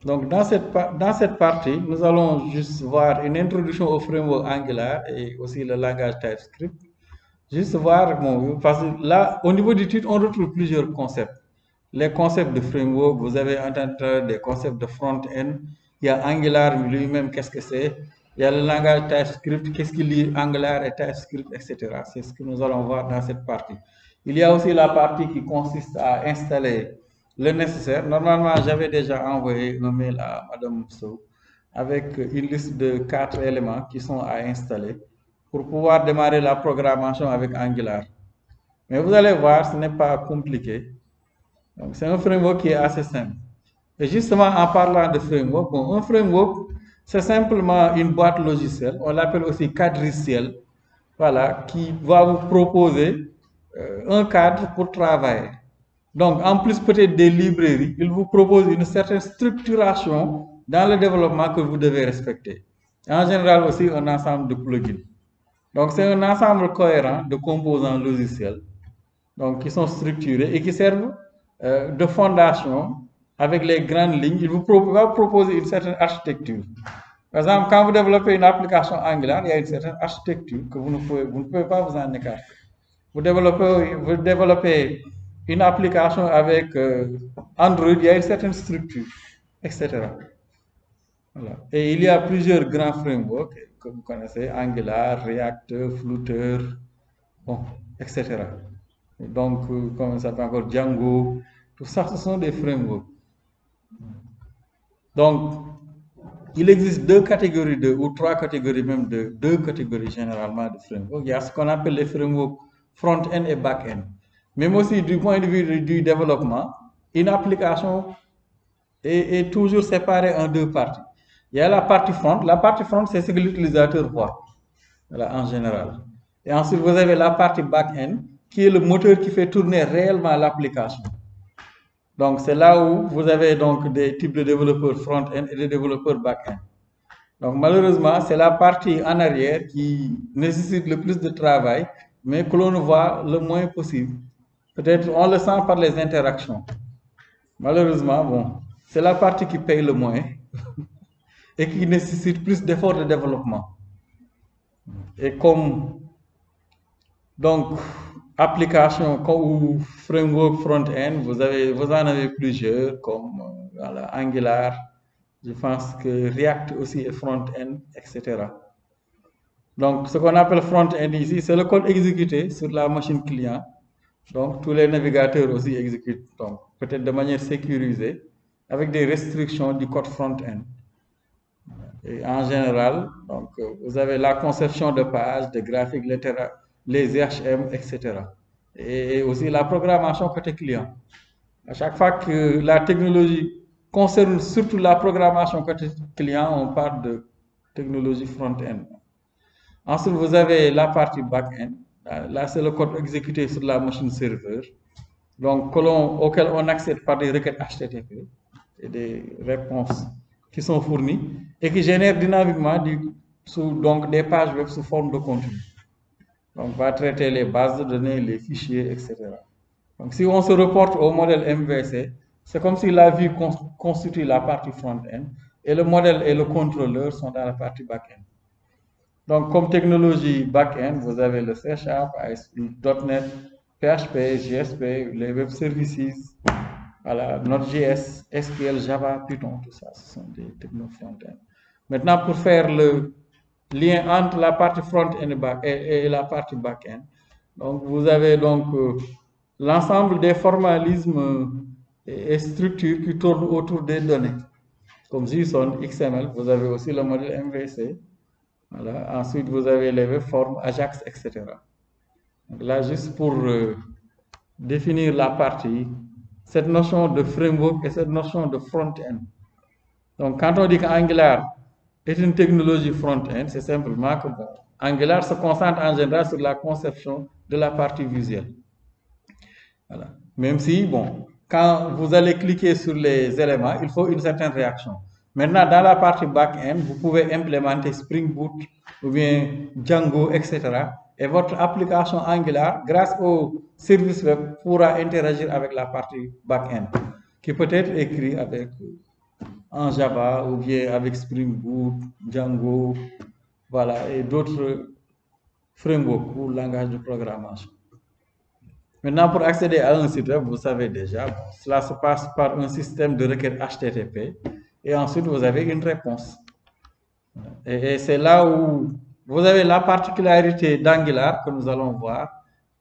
Donc, dans cette partie, nous allons juste voir une introduction au framework Angular et aussi le langage TypeScript. Juste voir, bon, parce que là, au niveau du titre, on retrouve plusieurs concepts. Les concepts de framework, vous avez entendu des concepts de front-end. Il y a Angular lui-même, qu'est-ce que c'est? Il y a le langage TypeScript, qu'est-ce qui lie Angular et TypeScript, etc. C'est ce que nous allons voir dans cette partie. Il y a aussi la partie qui consiste à installer le nécessaire. Normalement, j'avais déjà envoyé un mail à Madame Sow avec une liste de 4 éléments qui sont à installer pour pouvoir démarrer la programmation avec Angular. Mais vous allez voir, ce n'est pas compliqué. Donc, c'est un framework qui est assez simple. Et justement, en parlant de framework, bon, un framework, c'est simplement une boîte logicielle. On l'appelle aussi cadriciel. Voilà, qui va vous proposer un cadre pour travailler. Donc, en plus peut-être des librairies, il vous propose une certaine structuration dans le développement que vous devez respecter. En général aussi, un ensemble de plugins. Donc, c'est un ensemble cohérent de composants logiciels donc, qui sont structurés et qui servent de fondation avec les grandes lignes. Il vous va proposer une certaine architecture. Par exemple, quand vous développez une application Angular, il y a une certaine architecture que vous ne pouvez pas vous en écarter. Vous développez une application avec Android, il y a une certaine structure, etc. Voilà. Et il y a plusieurs grands frameworks que vous connaissez, Angular, React, Flutter, bon, etc. Donc, comment ça s'appelle encore, Django, tout ça, ce sont des frameworks. Donc, il existe deux catégories ou trois catégories même deux catégories généralement de frameworks. Il y a ce qu'on appelle les frameworks front-end et back-end. Même aussi du point de vue du développement, une application est toujours séparée en deux parties. Il y a la partie front. La partie front, c'est ce que l'utilisateur voit, voilà, en général. Et ensuite, vous avez la partie back-end, qui est le moteur qui fait tourner réellement l'application. Donc, c'est là où vous avez donc des types de développeurs front-end et des développeurs back-end. Donc, malheureusement, c'est la partie en arrière qui nécessite le plus de travail, mais que l'on voit le moins possible. Peut-être on le sent par les interactions. Malheureusement, bon, c'est la partie qui paye le moins et qui nécessite plus d'efforts de développement. Et comme donc application ou framework front-end, vous en avez plusieurs comme voilà, Angular, je pense que React aussi est front-end, etc. Donc, ce qu'on appelle front-end ici, c'est le code exécuté sur la machine client. Donc, tous les navigateurs aussi exécutent, donc peut-être de manière sécurisée, avec des restrictions du code front-end. Et en général, donc, vous avez la conception de pages, de graphiques, les HM, etc. Et aussi la programmation côté client. À chaque fois que la technologie concerne surtout la programmation côté client, on parle de technologie front-end. Ensuite, vous avez la partie back-end. Là, c'est le code exécuté sur la machine serveur, donc auquel on accède par des requêtes HTTP et des réponses qui sont fournies et qui génèrent dynamiquement donc des pages web sous forme de contenu. Donc, va traiter les bases de données, les fichiers, etc. Donc, si on se reporte au modèle MVC, c'est comme si la vue constitue la partie front-end et le modèle et le contrôleur sont dans la partie back-end. Donc, comme technologie back-end, vous avez le C#, ASP.NET, PHP, JSP, les web services, voilà, Node.js, SQL, Java, Python, tout ça, ce sont des technos front-end. Maintenant, pour faire le lien entre la partie front-end et la partie back-end, donc vous avez donc l'ensemble des formalismes et structures qui tournent autour des données, comme JSON, XML, vous avez aussi le modèle MVC. Voilà. Ensuite, vous avez les webforms, Ajax, etc. Donc là, juste pour définir la partie, cette notion de framework et cette notion de front-end. Donc, quand on dit qu'Angular est une technologie front-end, c'est simplement que bon, Angular se concentre en général sur la conception de la partie visuelle. Voilà. Même si, bon, quand vous allez cliquer sur les éléments, il faut une certaine réaction. Maintenant, dans la partie back-end, vous pouvez implémenter Spring Boot ou bien Django, etc. Et votre application Angular, grâce au service web, pourra interagir avec la partie back-end, qui peut être écrit avec en Java ou bien avec Spring Boot, Django, voilà, et d'autres frameworks ou langages de programmation. Maintenant, pour accéder à un site web, vous savez déjà, cela se passe par un système de requête HTTP et ensuite vous avez une réponse. Et c'est là où vous avez la particularité d'Angular que nous allons voir,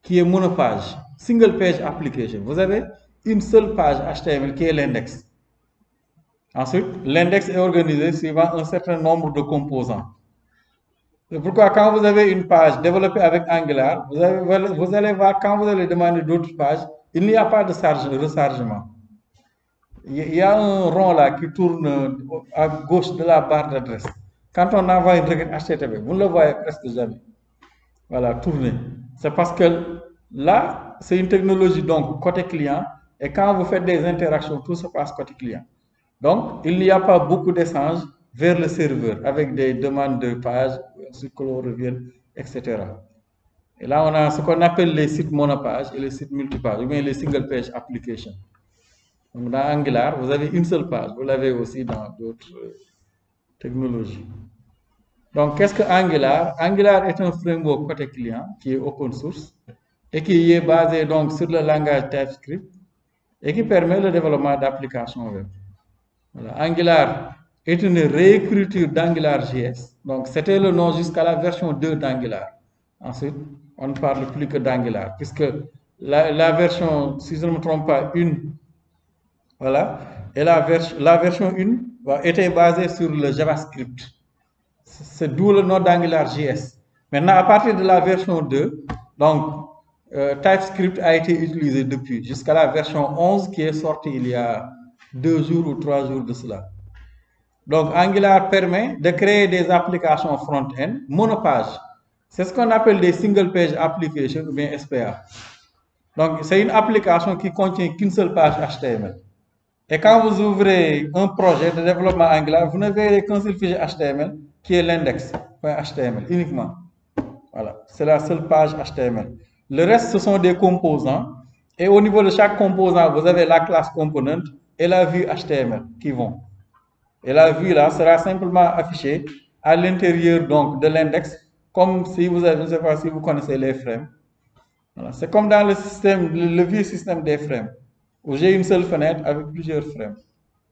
qui est monopage, single page application. Vous avez une seule page HTML qui est l'index. Ensuite, l'index est organisé suivant un certain nombre de composants. C'est pourquoi quand vous avez une page développée avec Angular, vous allez voir quand vous allez demander d'autres pages, il n'y a pas de rechargement. Il y a un rond là qui tourne à gauche de la barre d'adresse. Quand on envoie une requête HTTP, vous ne le voyez presque jamais. Voilà, tourner. C'est parce que là, c'est une technologie donc côté client, et quand vous faites des interactions, tout se passe côté client. Donc, il n'y a pas beaucoup d'échanges vers le serveur avec des demandes de pages, ensuite que l'on revienne, etc. Et là, on a ce qu'on appelle les sites monopages et les sites multipages, ou bien les single page applications. Donc, dans Angular, vous avez une seule page. Vous l'avez aussi dans d'autres technologies. Donc, qu'est-ce que Angular? Angular est un framework côté client qui est open source et qui est basé donc sur le langage TypeScript et qui permet le développement d'applications web. Voilà. Angular est une réécriture d'AngularJS. Donc, c'était le nom jusqu'à la version 2 d'Angular. Ensuite, on ne parle plus que d'Angular, puisque la version, si je ne me trompe pas, une, voilà, et la version 1 était basée sur le JavaScript. C'est d'où le nom d'AngularJS. Maintenant, à partir de la version 2, donc, TypeScript a été utilisé depuis, jusqu'à la version 11 qui est sortie il y a 2 jours ou 3 jours de cela. Donc, Angular permet de créer des applications front-end monopage. C'est ce qu'on appelle des single page applications ou bien SPA. Donc, c'est une application qui contient qu'une seule page HTML. Et quand vous ouvrez un projet de développement Angular, vous ne verrez qu'un seul fichier HTML qui est l'index.html uniquement. Voilà, c'est la seule page HTML. Le reste, ce sont des composants. Et au niveau de chaque composant, vous avez la classe component et la vue HTML qui vont. Et la vue là sera simplement affichée à l'intérieur donc de l'index, comme si vous avez, je ne sais pas si vous connaissez les frames. Voilà. C'est comme dans le système, le vieux système des frames, où j'ai une seule fenêtre avec plusieurs frames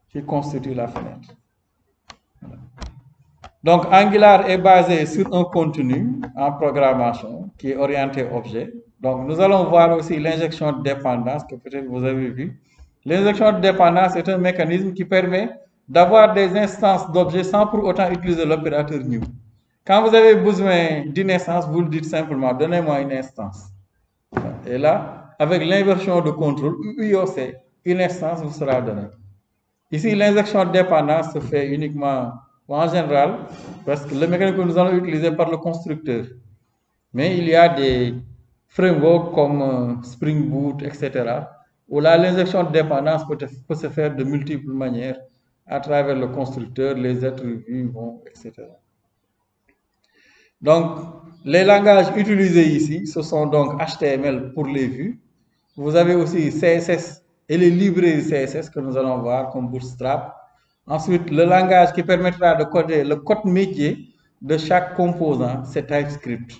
qui constituent la fenêtre. Voilà. Donc Angular est basé sur un contenu en programmation qui est orienté objet. Donc nous allons voir aussi l'injection de dépendance que peut-être vous avez vu. L'injection de dépendance est un mécanisme qui permet d'avoir des instances d'objets sans pour autant utiliser l'opérateur new. Quand vous avez besoin d'une instance, vous le dites simplement, donnez-moi une instance. Et là, avec l'inversion de contrôle, UIOC, une instance vous sera donnée. Ici, l'injection de dépendance se fait uniquement, en général, parce que le mécanisme que nous allons utiliser par le constructeur. Mais il y a des frameworks comme Spring Boot, etc., où là, l'injection de dépendance peut se faire de multiples manières à travers le constructeur, les attributs, etc. Donc, les langages utilisés ici, ce sont donc HTML pour les vues. Vous avez aussi CSS et les librairies CSS que nous allons voir comme Bootstrap. Ensuite, le langage qui permettra de coder le code métier de chaque composant, c'est TypeScript.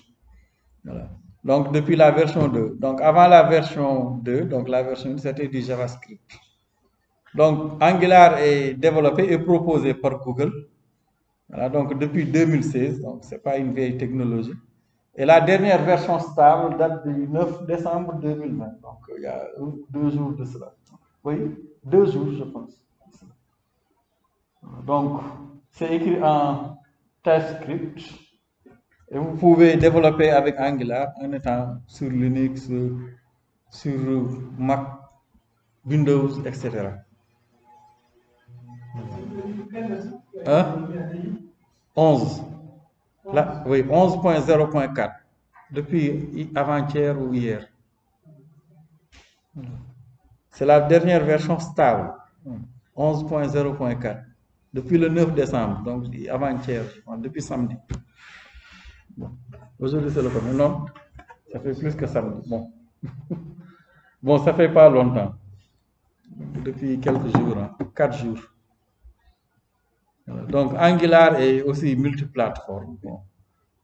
Voilà. Donc, depuis la version 2. Donc, avant la version 2, donc la version 1, c'était du JavaScript. Donc, Angular est développé et proposé par Google. Voilà, donc depuis 2016, donc ce n'est pas une vieille technologie. Et la dernière version stable date du 9 décembre 2020, donc il y a 2 jours de cela. Oui, 2 jours, je pense. Donc, c'est écrit en TypeScript. Et vous pouvez développer avec Angular en étant sur Linux, sur Mac, Windows, etc. Hein? 11. Là, oui, 11.0.4. Depuis avant-hier ou hier. C'est la dernière version stable. 11.0.4. Depuis le 9 décembre, donc avant-hier, depuis samedi. Bon. Aujourd'hui, c'est le premier. Non, ça fait plus que samedi. Bon. Bon, ça fait pas longtemps. Depuis quelques jours, 4 jours. Donc Angular est aussi multiplateforme, bon,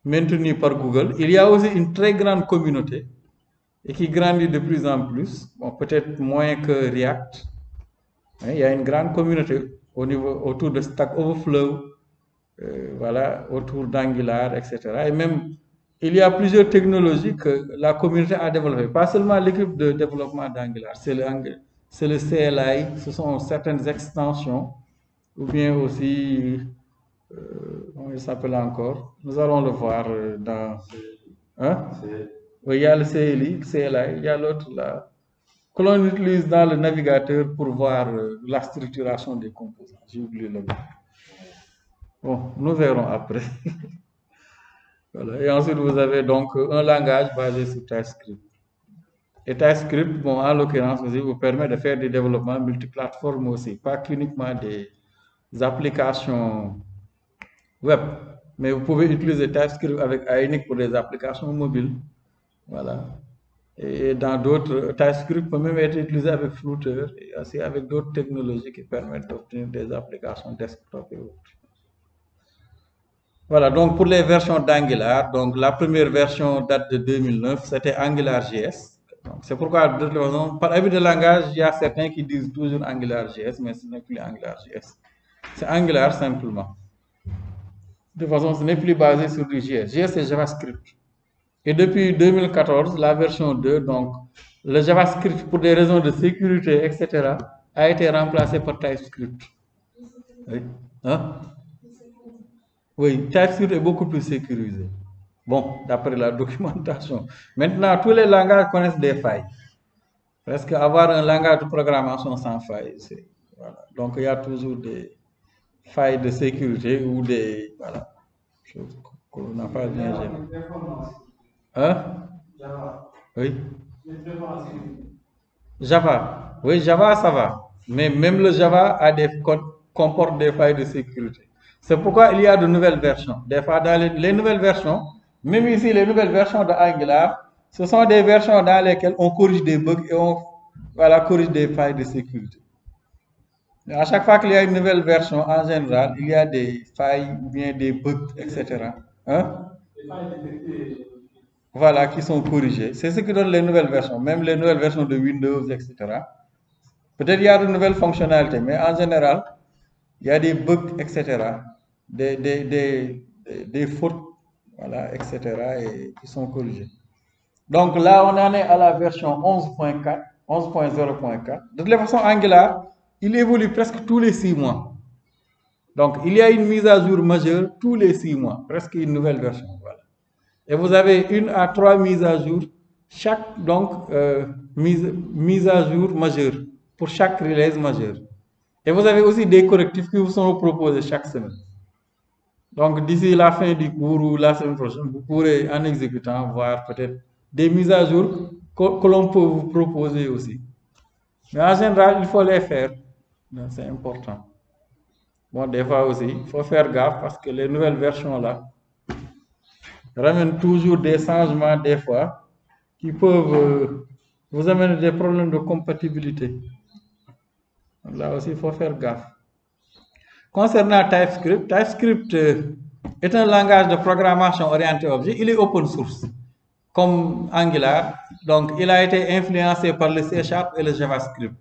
maintenu par Google. Il y a aussi une très grande communauté et qui grandit de plus en plus, bon, peut-être moins que React. Il y a une grande communauté autour de Stack Overflow, voilà, autour d'Angular, etc. Et même, il y a plusieurs technologies que la communauté a développées. Pas seulement l'équipe de développement d'Angular, c'est le CLI, ce sont certaines extensions, ou bien aussi, comment il s'appelle encore? Nous allons le voir dans... Hein? Oui, il y a le CLI, il y a l'autre là, que l'on utilise dans le navigateur pour voir la structuration des composants. J'ai oublié le nom. Bon, nous verrons après. Voilà. Et ensuite, vous avez donc un langage basé sur TypeScript. Et TypeScript, bon, en l'occurrence, aussi, vous permet de faire des développements multiplateformes aussi, pas qu'uniquement des applications web, mais vous pouvez utiliser TypeScript avec Ionic pour des applications mobiles. Voilà. Et dans d'autres, TypeScript peut même être utilisé avec Flutter et aussi avec d'autres technologies qui permettent d'obtenir des applications desktop et autres. Voilà, donc pour les versions d'Angular, donc la première version date de 2009, c'était AngularJS. C'est pourquoi, de toute façon, par habit de langage, il y a certains qui disent toujours AngularJS, mais ce n'est plus AngularJS. C'est Angular simplement. De toute façon, ce n'est plus basé sur du JS. JS, c'est JavaScript. Et depuis 2014, la version 2, donc le JavaScript, pour des raisons de sécurité, etc., a été remplacé par TypeScript. Oui, hein? Oui, TypeScript est beaucoup plus sécurisé. Bon, d'après la documentation. Maintenant, tous les langages connaissent des failles. Presque avoir un langage de programmation sans faille, voilà. Donc il y a toujours des failles de sécurité ou des choses qu'on n'a pas bien gérées. Hein? Oui. Java. Oui, Java, ça va. Mais même le Java comporte des failles de sécurité. C'est pourquoi il y a de nouvelles versions. Des fois, dans les nouvelles versions, même ici, les nouvelles versions de Angular, ce sont des versions dans lesquelles on corrige des bugs et on corrige des failles de sécurité. À chaque fois qu'il y a une nouvelle version, en général, il y a des failles ou bien des bugs, etc. Hein? Voilà, qui sont corrigées. C'est ce qui donne les nouvelles versions, même les nouvelles versions de Windows, etc. Peut-être il y a de nouvelles fonctionnalités, mais en général, il y a des bugs, etc. Des fautes, voilà, etc. et qui sont corrigées. Donc là, on en est à la version 11.4, 11.0.4. De toute façon, Angular, il évolue presque tous les 6 mois. Donc, il y a une mise à jour majeure tous les 6 mois, presque une nouvelle version. Voilà. Et vous avez 1 à 3 mises à jour, chaque donc mise à jour majeure pour chaque release majeure. Et vous avez aussi des correctifs qui vous sont proposés chaque semaine. Donc, d'ici la fin du cours ou la semaine prochaine, vous pourrez, en exécutant, voir peut-être des mises à jour que l'on peut vous proposer aussi. Mais en général, il faut les faire. C'est important. Bon, des fois aussi, il faut faire gaffe parce que les nouvelles versions là ramènent toujours des changements, des fois, qui peuvent vous amener des problèmes de compatibilité. Là aussi, il faut faire gaffe. Concernant TypeScript, TypeScript est un langage de programmation orienté objet. Il est open source, comme Angular. Donc, il a été influencé par le C# et le JavaScript.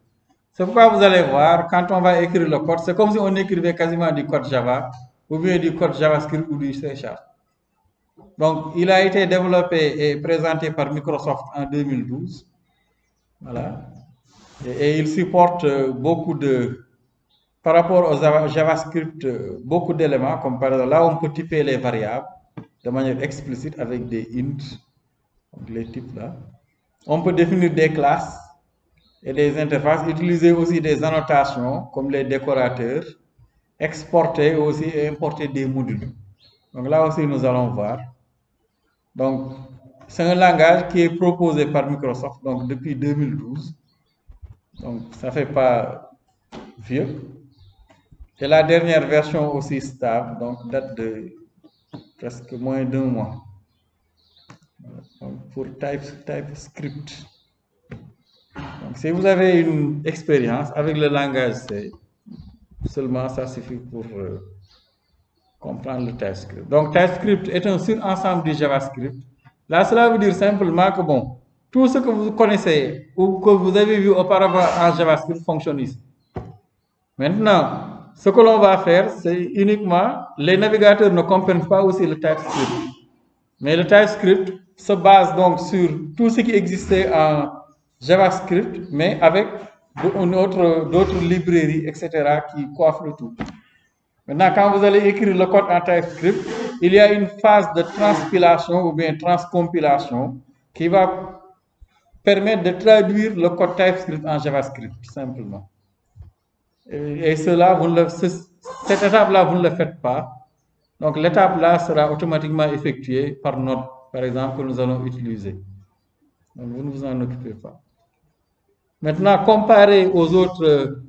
C'est pourquoi vous allez voir, quand on va écrire le code, c'est comme si on écrivait quasiment du code Java, ou bien du code JavaScript ou du C#. Donc, il a été développé et présenté par Microsoft en 2012. Voilà. Et il supporte beaucoup de... Par rapport au JavaScript, beaucoup d'éléments, comme par exemple, là, on peut typer les variables de manière explicite avec des int, donc les types là. On peut définir des classes et des interfaces, utiliser aussi des annotations comme les décorateurs, exporter aussi et importer des modules. Donc là aussi, nous allons voir. Donc, c'est un langage qui est proposé par Microsoft donc depuis 2012. Donc, ça ne fait pas vieux. Et la dernière version aussi stable, donc date de presque moins d'1 mois. Donc, pour TypeScript. Donc, si vous avez une expérience avec le langage C, Seulement, ça suffit pour comprendre le TypeScript. Donc, TypeScript est un sur-ensemble du JavaScript. Là, cela veut dire simplement que, bon, tout ce que vous connaissez ou que vous avez vu auparavant en JavaScript fonctionne ici. Maintenant, ce que l'on va faire, c'est uniquement, les navigateurs ne comprennent pas aussi le TypeScript. Mais le TypeScript se base donc sur tout ce qui existait en JavaScript, mais avec d'autres librairies, etc., qui coiffent le tout. Maintenant, quand vous allez écrire le code en TypeScript, il y a une phase de transpilation ou bien transcompilation qui va permettre de traduire le code TypeScript en JavaScript, simplement. Et cela, cette étape-là, vous ne le faites pas. Donc, l'étape-là sera automatiquement effectuée par Node, par exemple, que nous allons utiliser. Donc, vous ne vous en occupez pas. Maintenant, comparé aux autres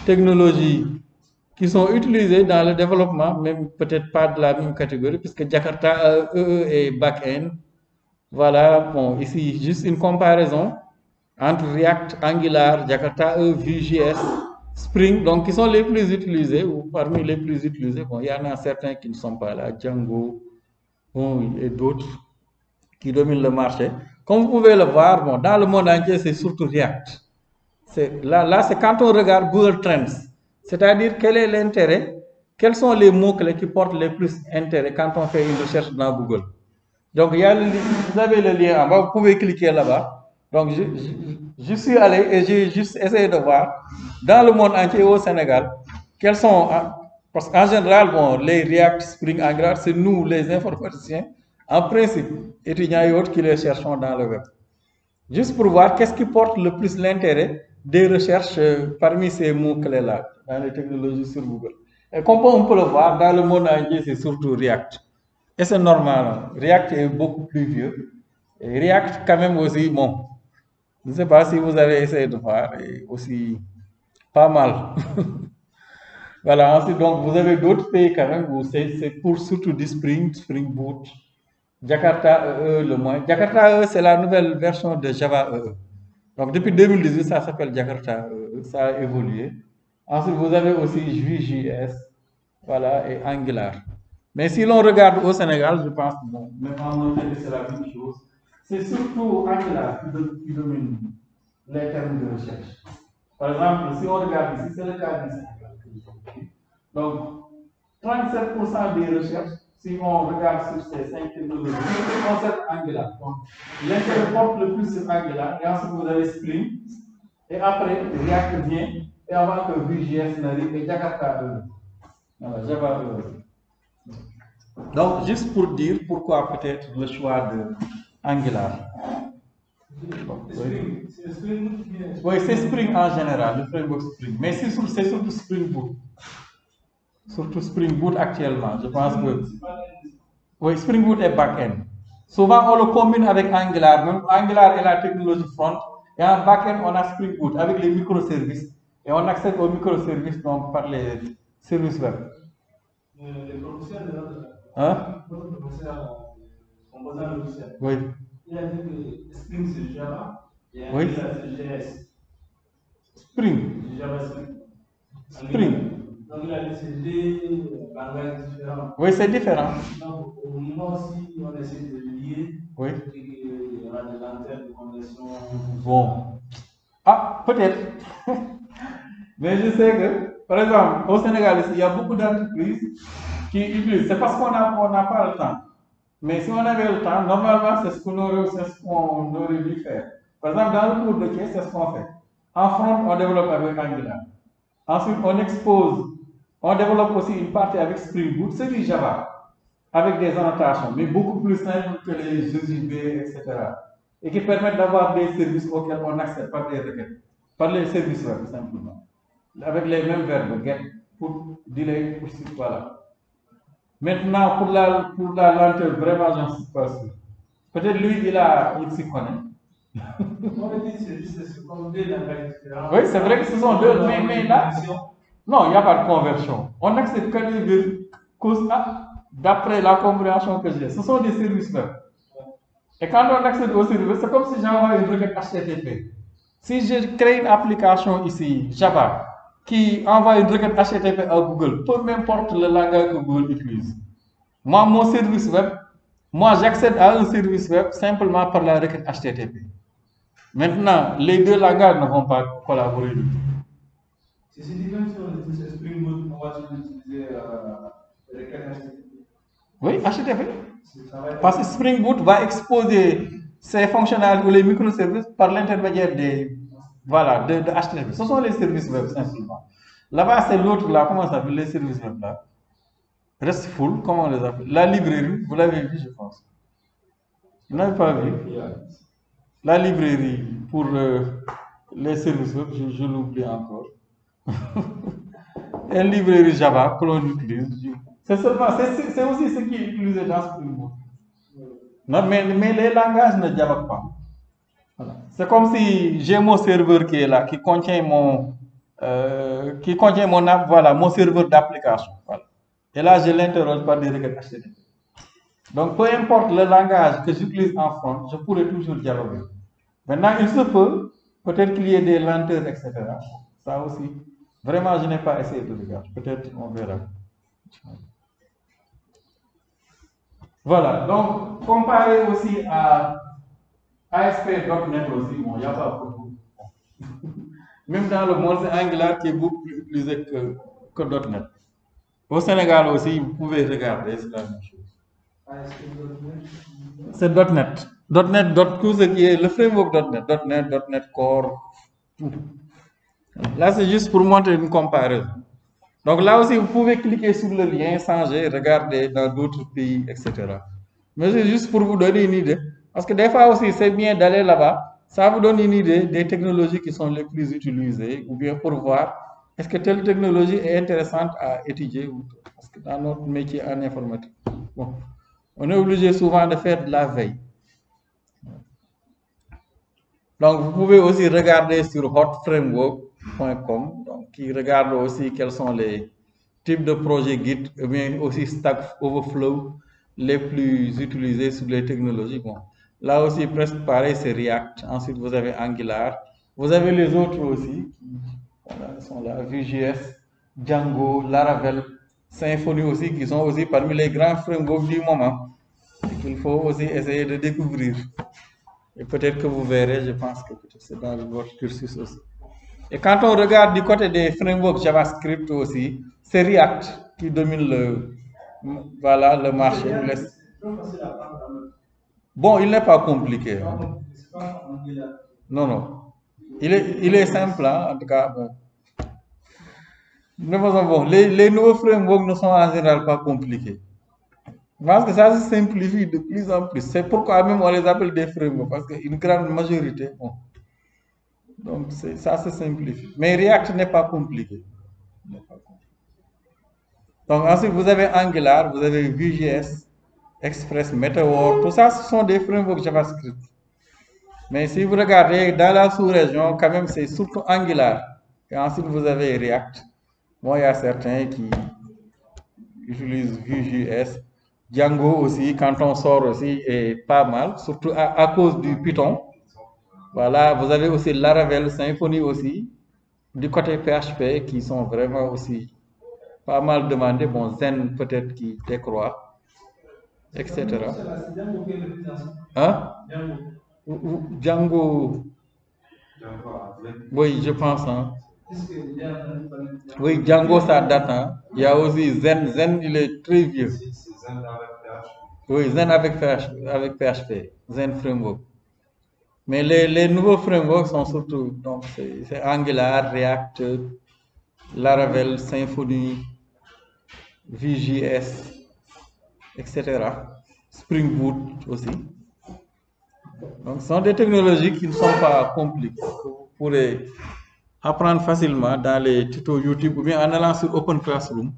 technologies qui sont utilisées dans le développement, même peut-être pas de la même catégorie, puisque Jakarta EE et back-end. Voilà, bon, ici, juste une comparaison entre React, Angular, Jakarta EE, Vue.js, Spring, donc qui sont les plus utilisés, ou parmi les plus utilisés. Bon, il y en a certains qui ne sont pas là, Django, bon, et d'autres qui dominent le marché. Comme vous pouvez le voir, bon, dans le monde entier, c'est surtout React. Là c'est quand on regarde Google Trends, c'est-à-dire quel est l'intérêt, quels sont les mots-clés qui portent le plus intérêt quand on fait une recherche dans Google. Donc, vous avez le lien en bas, vous pouvez cliquer là-bas. Donc, je suis allé et j'ai juste essayé de voir dans le monde entier au Sénégal, quels sont, parce qu'en général, bon, les React, Spring, Angular, c'est nous, les informaticiens, en principe, étudiants et autres, qui les cherchons dans le web. Juste pour voir qu'est-ce qui porte le plus l'intérêt des recherches parmi ces mots-clés-là, dans les technologies sur Google. Et comme on peut le voir, dans le monde entier, c'est surtout React. Et c'est normal, React est beaucoup plus vieux. Et React, quand même aussi, bon, je ne sais pas si vous avez essayé de voir, et aussi pas mal. Voilà, ensuite, donc, vous avez d'autres pays quand même où c'est pour surtout du Spring, Spring Boot, Jakarta EE le moins. Jakarta EE, c'est la nouvelle version de Java EE. Donc, depuis 2018, ça s'appelle Jakarta EE, ça a évolué. Ensuite, vous avez aussi Vue.js, voilà, et Angular. Mais si l'on regarde au Sénégal, je pense, bon, même en Angleterre, c'est la même chose. C'est surtout Angular qui domine les termes de recherche. Par exemple, si on regarde ici, c'est le cas du Sénégal. Donc, 37% des recherches, si on regarde sur ces 5 technologies, concernent Angular. Donc, l'intérêt porte le plus sur Angular, et ensuite vous avez Spring, et après React vient, et avant que Vue.js n'arrive, et Jakarta EE. Voilà, Java EE. Donc, juste pour dire pourquoi peut-être le choix de Angular. Oui, c'est Spring en général, le framework Spring. Mais c'est surtout Spring Boot. Surtout Spring Boot actuellement. Je pense que. Oui, Spring Boot est back-end. Souvent, on le combine avec Angular. Même Angular est la technologie front. Et en back-end, on a Spring Boot avec les microservices. Et on accède aux microservices donc, par les services web. Les professionnels hein? Oui. Il a dit que Spring c'est Java et Angular c'est JS. Spring. Java Spring. Donc il a dit que c'est deux langages différents. Oui, c'est différent. Donc au moment aussi on essaie de lier. Oui. Il y aura des lanternes de conversion. Bon. Ah, peut-être. Mais je sais que, par exemple, au Sénégal, il y a beaucoup d'entreprises qui utilisent. C'est parce qu'on n'a pas le temps. Mais si on avait le temps, normalement, c'est ce qu'on aurait dû faire. Par exemple, dans le cours de quai, c'est ce qu'on fait. En front, on développe avec Angular. Ensuite, on expose, on développe aussi une partie avec Spring Boot, c'est du Java, avec des annotations, mais beaucoup plus simples que les JB, etc. Et qui permettent d'avoir des services auxquels on accède par des requêtes, par les services web, simplement. Avec les mêmes verbes, get, put, delay, push, voilà. Maintenant, pour la lenteur, vraiment, j'en suis pas sûr. Peut-être lui, il s'y connaît. Oui, c'est vrai que ce sont deux, mais là, non, il n'y a pas de conversion. On n'accepte que les causes d'après la compréhension que j'ai. Ce sont des services web. Et quand on accède aux services, c'est comme si j'envoie une requête HTTP. Si je crée une application ici, Java, qui envoie une requête HTTP à Google, peu m'importe le langage que Google utilise. Moi, mon service web, moi j'accède à un service web simplement par la requête HTTP. Maintenant, les deux langages ne vont pas collaborer du tout. C'est différent sur Spring Boot, on va utiliser requête HTTP. Oui, HTTP. Parce que Spring Boot va exposer ses fonctionnalités ou les microservices par l'intermédiaire des de HTTP. Ce sont les services web simplement. Là-bas, c'est l'autre là, comment ça s'appelle les services web là? RESTful, comment on les appelle? La librairie, vous l'avez vu, je pense. Vous n'avez pas vu? La librairie pour les services web, je l'oublie encore. Une librairie Java que l'on utilise. C'est aussi ce qui est utilisé dans Spring Boot. Non, mais les langages ne dialoguent pas. Voilà. C'est comme si j'ai mon serveur qui est là, qui contient mon app, voilà, mon serveur d'application. Voilà. Et là, je l'interroge par des requêtes HTTP. Donc, peu importe le langage que j'utilise en front, je pourrais toujours dialoguer. Maintenant, il se peut, peut-être qu'il y ait des lenteurs, etc. Ça aussi. Vraiment, je n'ai pas essayé de regarder. Peut-être on verra. Voilà. Donc, comparé aussi à ASP.NET aussi, bon, il n'y a pas beaucoup. Même dans le monde, c'est Angular qui est beaucoup plus utilisé que .NET. Au Sénégal aussi, vous pouvez regarder, c'est la même chose. C'est .NET. .NET, tout ce qui est le framework .NET, .NET Core, tout. Là, c'est juste pour montrer une comparaison. Donc là aussi, vous pouvez cliquer sur le lien, changer, regarder dans d'autres pays, etc. Mais c'est juste pour vous donner une idée. Parce que des fois aussi, c'est bien d'aller là-bas. Ça vous donne une idée des technologies qui sont les plus utilisées, ou bien pour voir est-ce que telle technologie est intéressante à étudier. Parce que dans notre métier en informatique, bon, on est obligé souvent de faire de la veille. Donc, vous pouvez aussi regarder sur hotframework.com, donc qui regarde aussi quels sont les types de projets Git, ou bien aussi Stack Overflow les plus utilisés sur les technologies. Bon, là aussi, presque pareil, c'est React. Ensuite, vous avez Angular. Vous avez les autres aussi, voilà, ils sont là, Vue.js, Django, Laravel, Symfony aussi, qui sont aussi parmi les grands frameworks du moment, qu'il faut aussi essayer de découvrir. Et peut-être que vous verrez, je pense que c'est dans votre cursus aussi. Et quand on regarde du côté des frameworks JavaScript aussi, c'est React qui domine le marché. Bon, il n'est pas compliqué. Hein. Non, non. Il est simple, hein, en tout cas. Bon. De façon, bon, les nouveaux frameworks ne sont en général pas compliqués. Je pense que ça se simplifie de plus en plus. C'est pourquoi même on les appelle des frameworks, parce qu'une grande majorité, bon. Donc ça se simplifie. Mais React n'est pas compliqué. Donc ensuite, vous avez Angular, vous avez Vue.js, Express, Meteor, tout ça, ce sont des frameworks JavaScript. Mais si vous regardez dans la sous-région, quand même, c'est surtout Angular. Et ensuite, vous avez React. Bon, il y a certains qui utilisent Vue.js. Django aussi, quand on sort aussi, est pas mal, surtout à cause du Python. Voilà, vous avez aussi Laravel, Symfony aussi, du côté PHP, qui sont vraiment aussi pas mal demandés. Bon, Zen peut-être qui décroît, etc. Hein? Django. Oui, je pense. Hein. Oui, Django, ça date. Hein. Il y a aussi Zen. Zen, il est très vieux. Oui, Zen avec PHP. Zen Framework. Mais les nouveaux frameworks sont surtout, donc c'est Angular, React, Laravel, Symfony, Vue.js, etc. Spring Boot aussi. Donc, ce sont des technologies qui ne sont pas compliquées, que vous pourrez apprendre facilement dans les tutos YouTube ou bien en allant sur Open Classroom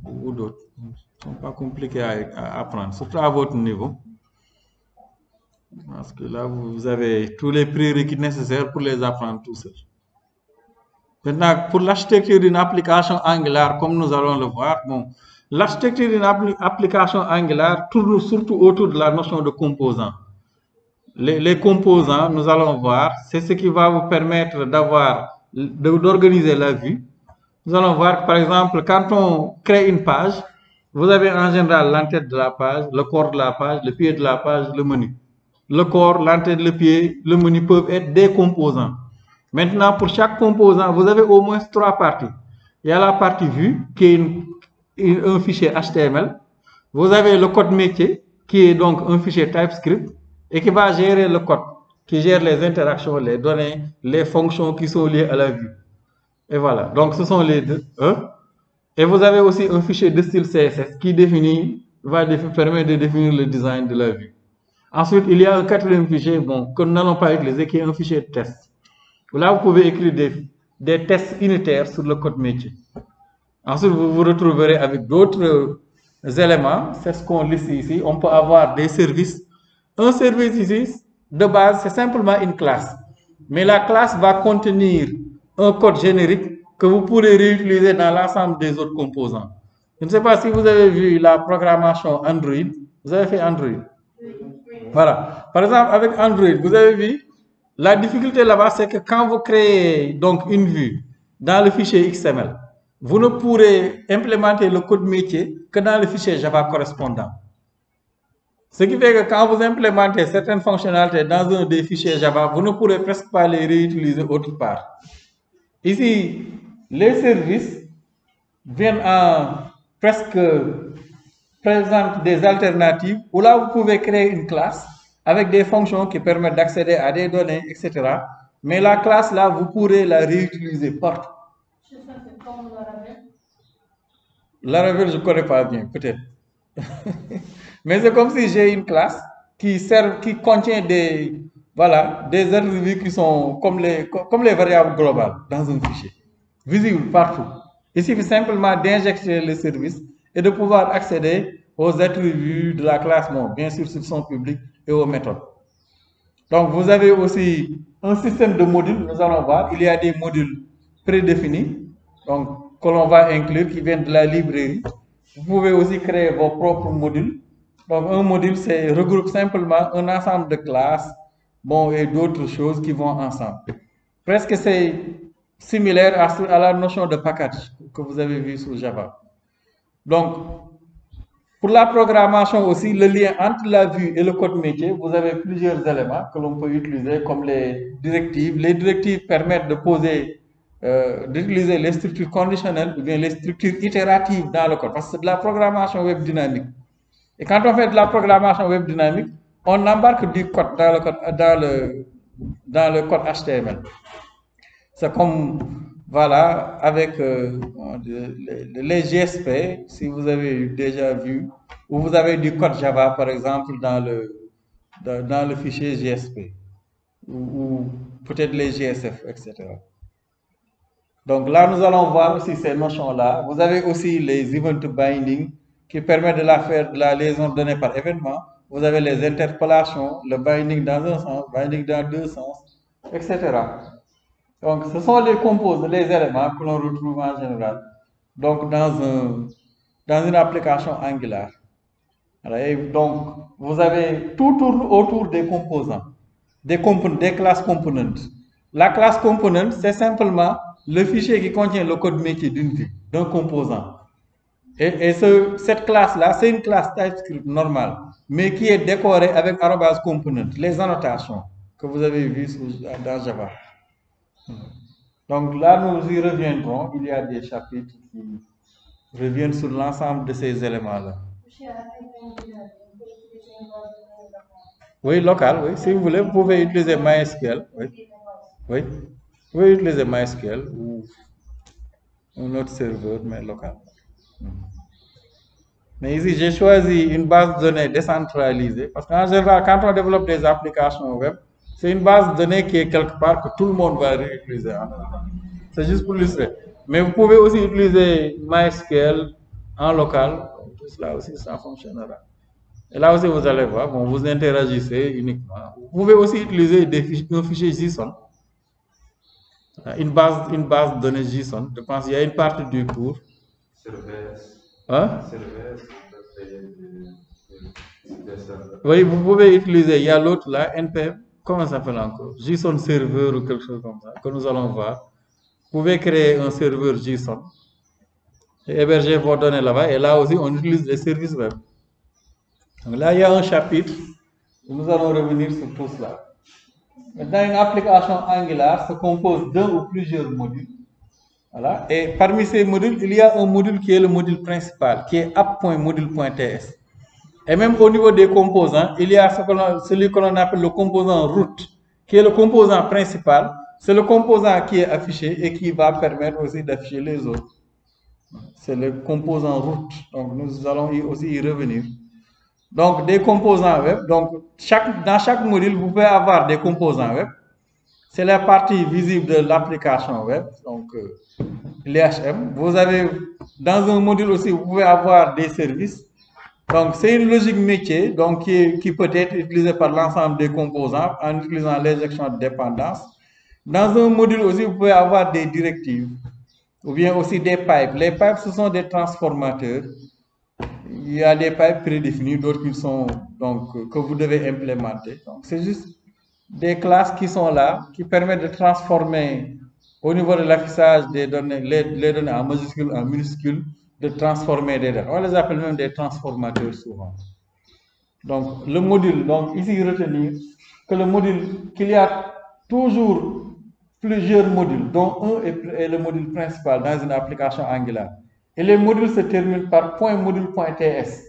ou d'autres. Ils ne sont pas compliqués à apprendre, surtout à votre niveau. Parce que là, vous avez tous les prérequis nécessaires pour les apprendre tout seul. Maintenant, pour l'architecture d'une application Angular, comme nous allons le voir, bon, l'architecture d'une application Angular tourne surtout autour de la notion de composants. Les composants, nous allons voir, c'est ce qui va vous permettre d'organiser la vue. nous allons voir que, par exemple, quand on crée une page, vous avez en général l'entête de la page, le corps de la page, le pied de la page, le menu. Le corps, l'entête, le pied, le menu peuvent être des composants. Maintenant, pour chaque composant, vous avez au moins 3 parties. Il y a la partie vue, qui est un fichier HTML. Vous avez le code métier, qui est donc un fichier TypeScript, et qui va gérer le code, qui gère les interactions, les données, les fonctions qui sont liées à la vue. Et voilà, donc ce sont les deux. Hein? Et vous avez aussi un fichier de style CSS qui permet de définir le design de la vue. Ensuite, il y a un quatrième fichier que nous n'allons pas utiliser, qui est un fichier de test. Là, vous pouvez écrire des tests unitaires sur le code métier. Ensuite, vous vous retrouverez avec d'autres éléments. C'est ce qu'on liste ici. On peut avoir des services. Un service ici, de base, c'est simplement une classe. Mais la classe va contenir un code générique que vous pourrez réutiliser dans l'ensemble des autres composants. Je ne sais pas si vous avez vu la programmation Android. Vous avez fait Android? Voilà. Par exemple, avec Android, vous avez vu, la difficulté là-bas, c'est que quand vous créez donc une vue dans le fichier XML, vous ne pourrez implémenter le code métier que dans le fichier Java correspondant. Ce qui fait que quand vous implémentez certaines fonctionnalités dans un des fichiers Java, vous ne pourrez presque pas les réutiliser autre part. Ici, les services viennent présentent des alternatives où là vous pouvez créer une classe avec des fonctions qui permettent d'accéder à des données, etc. Mais la classe là, vous pourrez la réutiliser partout. C'est ça, c'est comme Laravel. Laravel, je ne connais pas bien, peut-être. Mais c'est comme si j'ai une classe qui contient des attributs qui sont comme les variables globales dans un fichier, visibles partout. Il suffit simplement d'injecter le service et de pouvoir accéder aux attributs de la classe, bien sûr, s'ils sont publics, et aux méthodes. Donc, vous avez aussi un système de modules, nous allons voir. Il y a des modules prédéfinis, donc, que l'on va inclure, qui viennent de la librairie. Vous pouvez aussi créer vos propres modules. Donc, un module, regroupe simplement un ensemble de classes, et d'autres choses qui vont ensemble. Presque c'est similaire à la notion de package que vous avez vu sur Java. Donc, pour la programmation aussi, le lien entre la vue et le code métier, vous avez plusieurs éléments que l'on peut utiliser comme les directives. Les directives permettent d'utiliser les structures conditionnelles ou bien les structures itératives dans le code, parce que c'est de la programmation web dynamique. Et quand on fait de la programmation web dynamique, on embarque du code dans le code HTML. C'est comme, voilà, avec les GSP, si vous avez déjà vu, ou vous avez du code Java, par exemple, dans le fichier GSP, ou peut-être les GSF, etc. Donc là, nous allons voir aussi ces notions-là. Vous avez aussi les event binding qui permettent de faire de la liaison de données par événement. Vous avez les interpolations, le binding dans un sens, binding dans deux sens, etc. Donc, ce sont les éléments que l'on retrouve en général donc, dans une application Angular. Et donc, vous avez tout tourne autour des composants, des classes components. La classe component, c'est simplement le fichier qui contient le code métier d'une vue, d'un composant. Et cette classe-là, c'est une classe TypeScript normale, mais qui est décorée avec @component, les annotations que vous avez vues dans Java. Donc là, nous y reviendrons. Il y a des chapitres qui reviennent sur l'ensemble de ces éléments-là. Oui, local, oui. Si vous voulez, vous pouvez utiliser MySQL. Oui. Oui. Vous pouvez utiliser MySQL ou un autre serveur, mais local. Mais ici, j'ai choisi une base de données décentralisée parce qu'en général, quand on développe des applications web, c'est une base de données qui est quelque part que tout le monde va réutiliser. C'est juste pour illustrer. Mais vous pouvez aussi utiliser MySQL en local. Tout cela aussi, ça fonctionnera. Et là aussi, vous allez voir, vous interagissez uniquement. Vous pouvez aussi utiliser un fichier JSON. Une base de données JSON. Je pense qu'il y a une partie du cours. Hein? Oui, vous pouvez utiliser, il y a l'autre là, NPM, comment ça s'appelle encore? JSON serveur ou quelque chose comme ça, que nous allons voir. Vous pouvez créer un serveur JSON et héberger vos données là-bas. Et là aussi, on utilise les services web. Donc là, il y a un chapitre où nous allons revenir sur tout cela. Maintenant, une application Angular se compose d'un ou plusieurs modules. Voilà. Et parmi ces modules, il y a un module qui est le module principal, qui est app.module.ts. Et même au niveau des composants, il y a celui que l'on appelle le composant root, qui est le composant principal. C'est le composant qui est affiché et qui va permettre aussi d'afficher les autres. C'est le composant root. Donc, nous allons aussi y revenir. Donc, des composants web. Donc, dans chaque module, vous pouvez avoir des composants web. C'est la partie visible de l'application web. Donc, l'IHM. Vous avez, dans un module aussi, vous pouvez avoir des services. Donc, c'est une logique métier donc, qui peut être utilisée par l'ensemble des composants en utilisant l'injection de dépendance. Dans un module aussi, vous pouvez avoir des directives ou bien aussi des pipes. Les pipes, ce sont des transformateurs. Il y a des pipes prédéfinis, d'autres qui sont donc que vous devez implémenter. Donc, c'est juste des classes qui sont là, qui permettent de transformer au niveau de l'affichage des données, les données en majuscules, en minuscules, de transformer des données. On les appelle même des transformateurs souvent. Donc, le module, donc ici retenir que le module, qu'il y a toujours plusieurs modules, dont un est le module principal dans une application Angular. Et les modules se terminent par .module.ts.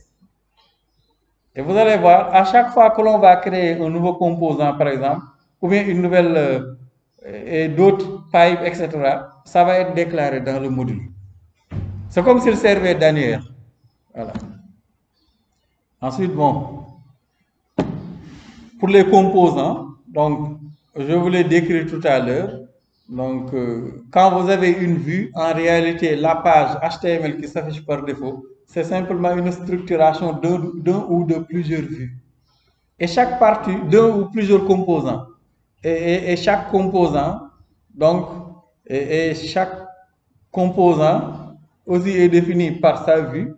Et vous allez voir, à chaque fois que l'on va créer un nouveau composant, par exemple, ou bien une nouvelle et d'autres pipes, etc., ça va être déclaré dans le module. C'est comme s'il servait d'annuaire. Voilà. Ensuite, bon, pour les composants, donc, je vous l'ai décrit tout à l'heure. Donc, quand vous avez une vue, en réalité, la page HTML qui s'affiche par défaut, c'est simplement une structuration d'un ou de plusieurs vues. Et chaque partie, d'un ou plusieurs composants. Et chaque composant, donc, et chaque composant aussi est défini par sa vue.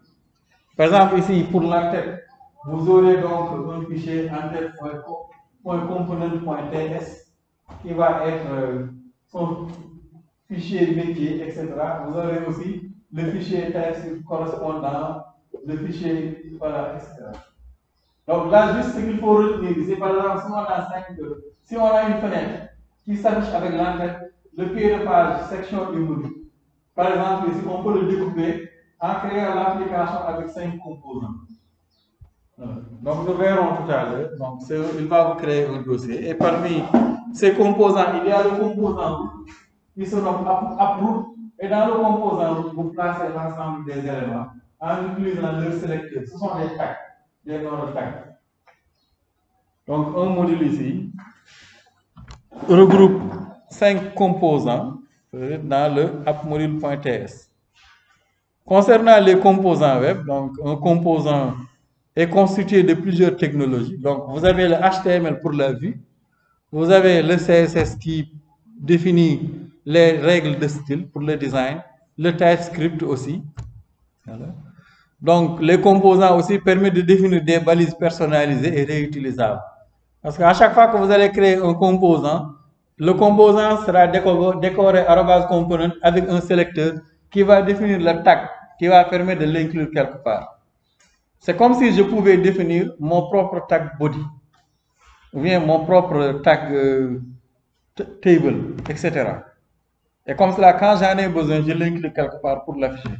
Par exemple, ici, pour la tête, vous aurez donc un fichier en-tête.component.ts qui va être son fichier métier, etc. Vous aurez aussi le fichier type correspondant, le fichier, voilà, etc. Donc là, juste ce qu'il faut retenir, c'est par exemple, si on a une fenêtre qui s'affiche avec l'entête, le pied de page, section du module. Par exemple, ici, on peut le découper en créant l'application avec 5 composants. Donc, nous verrons tout à l'heure. Donc, il va vous créer un dossier. Et parmi ces composants, il y a le composant root qui se nomme AppRoot. Et dans le composant root, vous placez l'ensemble des éléments en utilisant leur sélecteur. Ce sont des tags, des noms de tags. Donc, un module ici regroupe 5 composants dans le appmodule.ts. Concernant les composants web, donc un composant est constitué de plusieurs technologies. Donc, vous avez le HTML pour la vue, vous avez le CSS qui définit les règles de style pour le design, le TypeScript aussi. Voilà. Donc, les composants aussi permettent de définir des balises personnalisées et réutilisables. Parce qu'à chaque fois que vous allez créer un composant, le composant sera décoré @component avec un sélecteur qui va définir le tag, qui va permettre de l'inclure quelque part. C'est comme si je pouvais définir mon propre tag body, ou bien mon propre tag table, etc. Et comme cela, quand j'en ai besoin, je l'inclus quelque part pour l'afficher.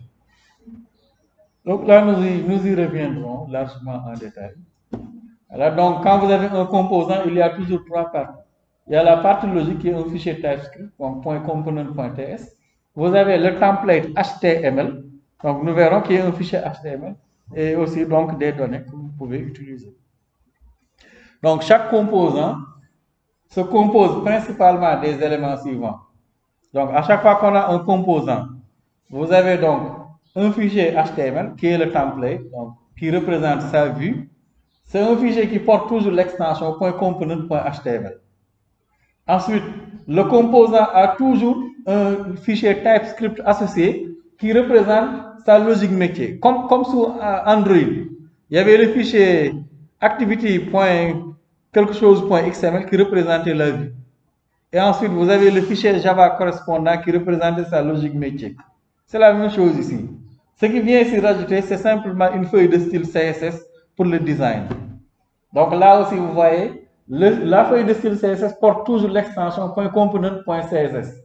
Donc là, nous y reviendrons largement en détail. Alors, donc, quand vous avez un composant, il y a toujours 3 parties. Il y a la partie logique qui est un fichier TypeScript, donc .component.ts. Vous avez le template HTML, donc nous verrons qu'il y a un fichier HTML, et aussi donc des données que vous pouvez utiliser. Donc, chaque composant se compose principalement des éléments suivants. Donc, à chaque fois qu'on a un composant, vous avez donc un fichier HTML qui est le template, donc, qui représente sa vue. C'est un fichier qui porte toujours l'extension .component.html. Ensuite, le composant a toujours un fichier TypeScript associé qui représente sa logique métier. Comme sur Android, il y avait le fichier activity.quelque-chose.xml qui représentait la vue. Et ensuite, vous avez le fichier Java correspondant qui représentait sa logique métier. C'est la même chose ici. Ce qui vient ici rajouter, c'est simplement une feuille de style CSS pour le design. Donc là aussi, vous voyez, la feuille de style CSS porte toujours l'extension .component.css.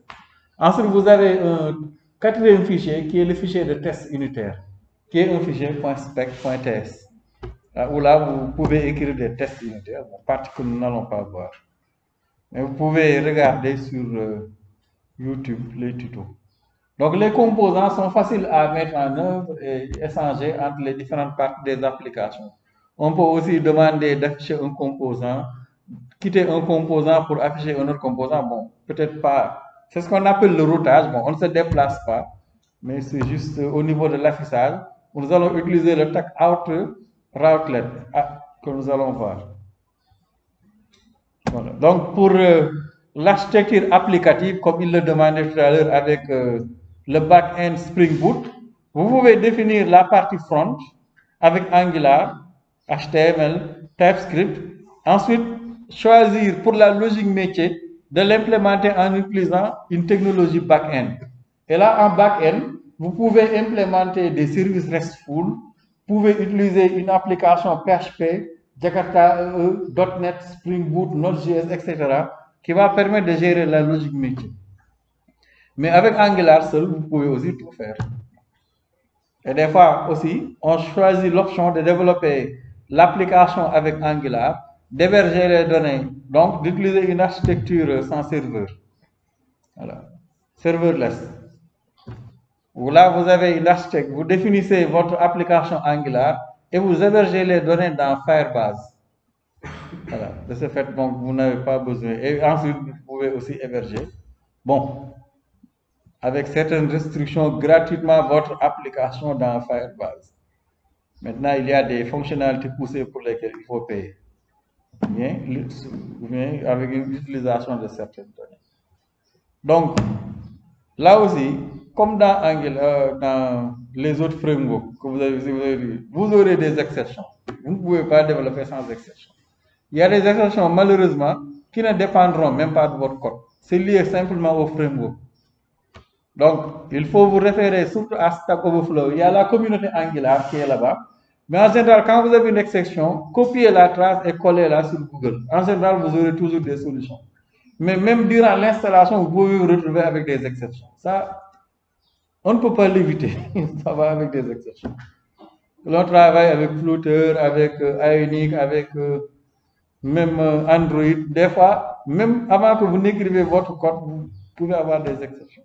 Ensuite, vous avez un quatrième fichier qui est le fichier de test unitaire, qui est un fichier .spec.ts, où là, vous pouvez écrire des tests unitaires, bon, partie que nous n'allons pas voir. Mais vous pouvez regarder sur YouTube les tutos. Donc, les composants sont faciles à mettre en œuvre et échanger entre les différentes parties des applications. On peut aussi demander d'afficher un composant, quitter un composant pour afficher un autre composant. Bon, peut-être pas. C'est ce qu'on appelle le routage. Bon, on ne se déplace pas, mais c'est juste au niveau de l'affichage. Nous allons utiliser le tag outer routlet que nous allons voir. Voilà. Donc, pour l'architecture applicative, comme il le demandait tout à l'heure avec le back-end Spring Boot, vous pouvez définir la partie front avec Angular, HTML, TypeScript. Ensuite, choisir pour la logique métier de l'implémenter en utilisant une technologie back-end. Et là, en back-end, vous pouvez implémenter des services RESTful, vous pouvez utiliser une application PHP, Jakarta, .NET, Spring Boot, Node.js, etc., qui va permettre de gérer la logique métier. Mais avec Angular seul, vous pouvez aussi tout faire. Et des fois aussi, on choisit l'option de développer l'application avec Angular, d'héberger les données, donc d'utiliser une architecture sans serveur. Voilà. Serverless. Là, vous avez une architecture, vous définissez votre application Angular et vous hébergez les données dans Firebase. Voilà. De ce fait, donc, vous n'avez pas besoin. Et ensuite, vous pouvez aussi héberger. Bon, avec certaines restrictions, gratuitement votre application dans Firebase. Maintenant, il y a des fonctionnalités poussées pour lesquelles il faut payer. Bien, avec une utilisation de certaines données. Donc, là aussi, comme dans Angular, dans les autres frameworks que vous avez vu, vous aurez des exceptions. Vous ne pouvez pas développer sans exception. Il y a des exceptions, malheureusement, qui ne dépendront même pas de votre code. C'est lié simplement au framework. Donc, il faut vous référer surtout à Stack Overflow. Il y a la communauté Angular qui est là-bas. Mais en général, quand vous avez une exception, copiez la trace et collez-la sur Google. En général, vous aurez toujours des solutions. Mais même durant l'installation, vous pouvez vous retrouver avec des exceptions. Ça, on ne peut pas l'éviter. Ça va avec des exceptions. L'on travaille avec Flutter, avec Ionic, avec même Android. Des fois, même avant que vous n'écrivez votre code, vous pouvez avoir des exceptions.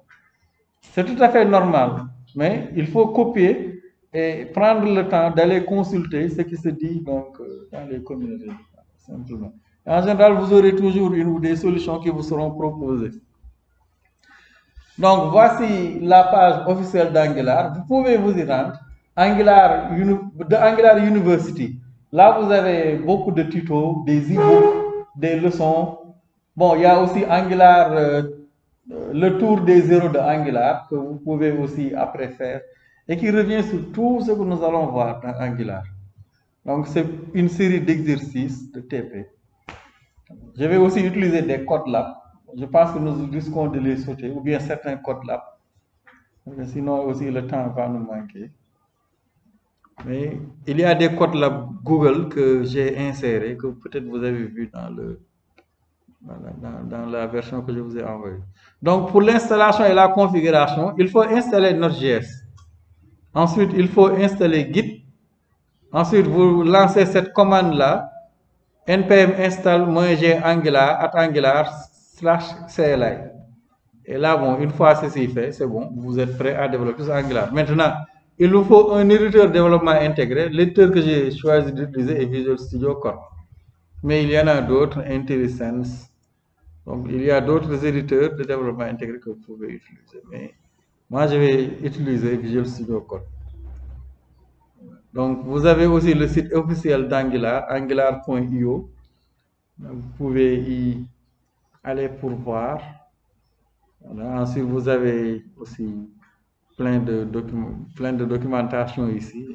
C'est tout à fait normal. Mais il faut copier et prendre le temps d'aller consulter ce qui se dit donc, dans les communautés, simplement. En général, vous aurez toujours une ou des solutions qui vous seront proposées. Donc, voici la page officielle d'Angular. Vous pouvez vous y rendre. Angular University. Là, vous avez beaucoup de tutos, des e-books, des leçons. Bon, il y a aussi Angular, le tour des zéros de Angular, que vous pouvez aussi après faire, et qui revient sur tout ce que nous allons voir dans Angular. Donc, c'est une série d'exercices de TP. Je vais aussi utiliser des codes labs. Je pense que nous risquons de les sauter, ou bien certains codes labs. Sinon, aussi, le temps va nous manquer. Mais il y a des codes labs Google que j'ai insérés, que peut-être vous avez vu dans la version que je vous ai envoyée. Donc, pour l'installation et la configuration, il faut installer Node.js. Ensuite, il faut installer Git. Ensuite, vous lancez cette commande-là, npm install -g angular/cli. Et là, bon, une fois ceci fait, c'est bon, vous êtes prêt à développer sur Angular. Maintenant, il vous faut un éditeur de développement intégré. L'éditeur que j'ai choisi d'utiliser est Visual Studio Code. Mais il y en a d'autres, IntelliSense. Donc, il y a d'autres éditeurs de développement intégré que vous pouvez utiliser. Mais moi, je vais utiliser Visual Studio Code. Donc, vous avez aussi le site officiel d'Angular, angular.io. Vous pouvez y aller pour voir. Voilà. Ensuite, vous avez aussi plein de documentation ici.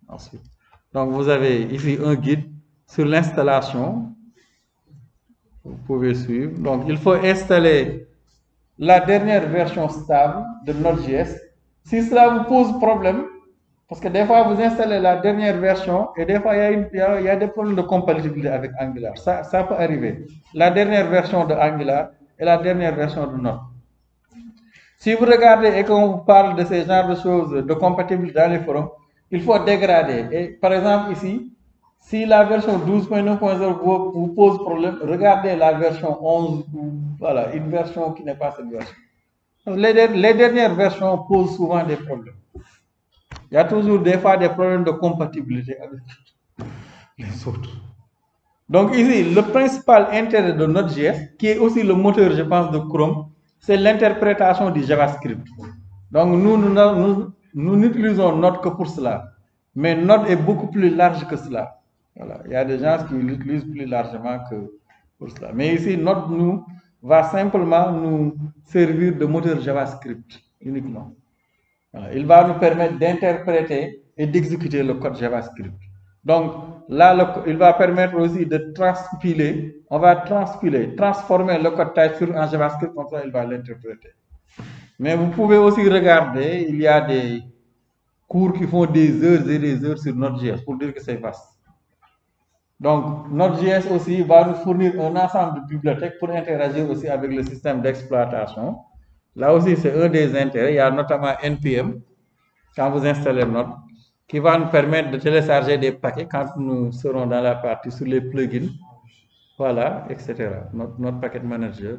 Ensuite. Donc, vous avez ici un guide sur l'installation. Vous pouvez suivre. Donc, il faut installer la dernière version stable de Node.js. Si cela vous pose problème, parce que des fois vous installez la dernière version et des fois il y a des problèmes de compatibilité avec Angular. Ça peut arriver. La dernière version de Angular et la dernière version de Node. Si vous regardez et qu'on vous parle de ces genres de choses, de compatibilité dans les forums, il faut dégrader. Et par exemple ici, si la version 12.9.0 vous pose problème, regardez la version 11, voilà, une version qui n'est pas cette version. Les dernières versions posent souvent des problèmes. Il y a toujours des fois des problèmes de compatibilité avec les autres. Donc ici, le principal intérêt de Node.js, qui est aussi le moteur, je pense, de Chrome, c'est l'interprétation du JavaScript. Donc nous n'utilisons Node que pour cela. Mais Node est beaucoup plus large que cela. Voilà. Il y a des gens qui l'utilisent plus largement que pour cela. Mais ici, Node va simplement nous servir de moteur JavaScript uniquement. Voilà. Il va nous permettre d'interpréter et d'exécuter le code JavaScript. Donc là, il va permettre aussi de transpiler. On va transformer le code TypeScript en JavaScript, comme ça il va l'interpréter. Mais vous pouvez aussi regarder, il y a des cours qui font des heures et des heures sur Node.js pour dire que c'est vaste. Donc Node.js aussi va nous fournir un ensemble de bibliothèques pour interagir aussi avec le système d'exploitation. Là aussi, c'est un des intérêts. Il y a notamment NPM, quand vous installez Node, qui va nous permettre de télécharger des paquets quand nous serons dans la partie sur les plugins, voilà, etc. Notre packet manager.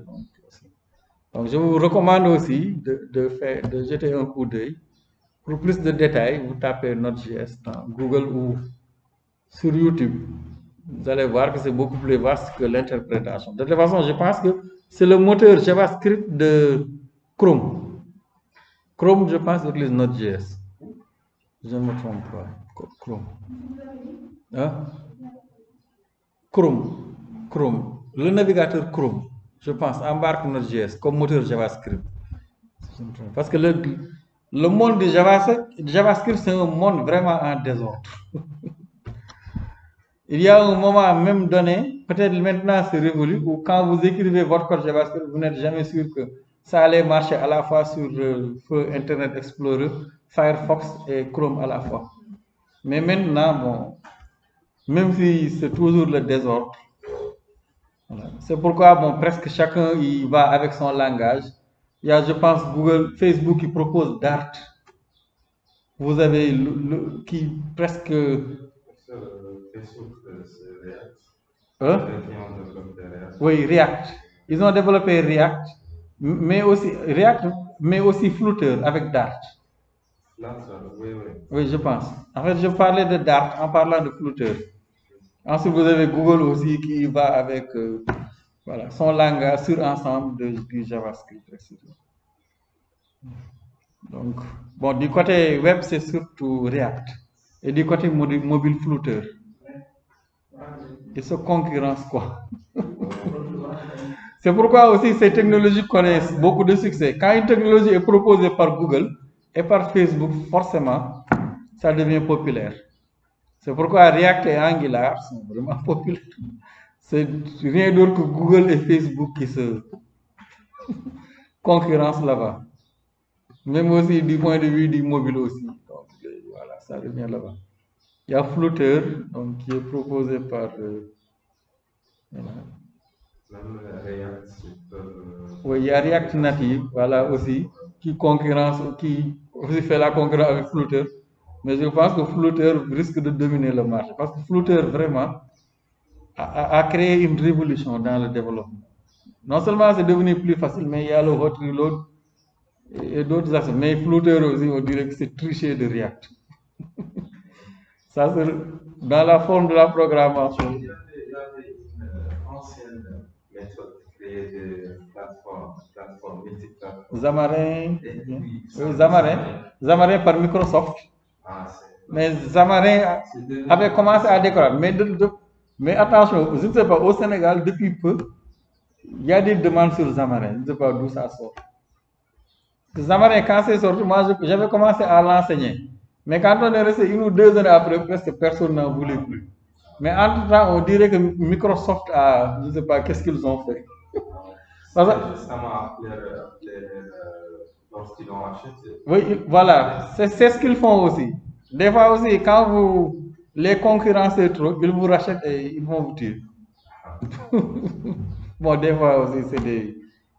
Donc, je vous recommande aussi de jeter un coup d'œil. Pour plus de détails, vous tapez Node.js dans Google ou sur YouTube. Vous allez voir que c'est beaucoup plus vaste que l'interprétation. De toute façon, je pense que c'est le moteur JavaScript de Chrome. Chrome, je pense, utilise Node.js. Je ne me trompe pas. Chrome. Hein? Chrome. Le navigateur Chrome, je pense, embarque Node.js comme moteur JavaScript. Parce que le monde de JavaScript, c'est un monde vraiment en désordre. Il y a un moment même donné, peut-être maintenant c'est révolu, où quand vous écrivez votre code JavaScript, vous n'êtes jamais sûr que ça allait marcher à la fois sur Internet Explorer, Firefox et Chrome à la fois. Mais maintenant, bon, même si c'est toujours le désordre, voilà. C'est pourquoi bon, presque chacun il va avec son langage. Il y a, je pense, Facebook qui propose Dart. Vous avez qui presque. Facebook, c'est React. Hein? Oui, React. Ils ont développé React, mais aussi Flutter avec Dart. Oui, je pense. En fait, je parlais de Dart en parlant de Flutter. Ensuite, vous avez Google aussi qui va avec voilà, son langage sur ensemble du JavaScript, etc. Donc, bon, du côté web, c'est surtout React. Et du côté mobile Flutter. Ils se concurrencent, quoi. C'est pourquoi aussi ces technologies connaissent beaucoup de succès. Quand une technologie est proposée par Google et par Facebook, forcément, ça devient populaire. C'est pourquoi React et Angular sont vraiment populaires. C'est rien d'autre que Google et Facebook qui se concurrencent là-bas. Même aussi du point de vue du mobile aussi. Donc voilà, ça devient là-bas. Il y a Flutter, donc, qui est proposé par... voilà. Oui, il y a React Native, voilà aussi, qui aussi fait la concurrence avec Flutter. Mais je pense que Flutter risque de dominer le marché. Parce que Flutter, vraiment, a créé une révolution dans le développement. Non seulement c'est devenu plus facile, mais il y a le hot reload et d'autres aspects. Mais Flutter aussi, on dirait que c'est triché de React. Ça, c'est dans la forme de la programmation. Il y avait une ancienne méthode de créer des plateformes multiplateformes. Xamarin. Oui, Xamarin par Microsoft. Mais Xamarin avait commencé à décoller. Mais attention, je ne sais pas, au Sénégal, depuis peu, il y a des demandes sur Xamarin. Je ne sais pas d'où ça sort. Xamarin, quand c'est sorti, moi, j'avais commencé à l'enseigner. Mais quand on est resté 1 ou 2 années après, presque personne n'en voulait plus. Mais entre-temps, on dirait que Microsoft a, je ne sais pas, qu'est-ce qu'ils ont fait. Ça m'a appelé lorsqu'ils l'ont acheté. Oui, voilà, c'est ce qu'ils font aussi. Des fois aussi, quand vous les concurrencez trop, ils vous rachètent et ils vont vous tuer. Bon, des fois aussi,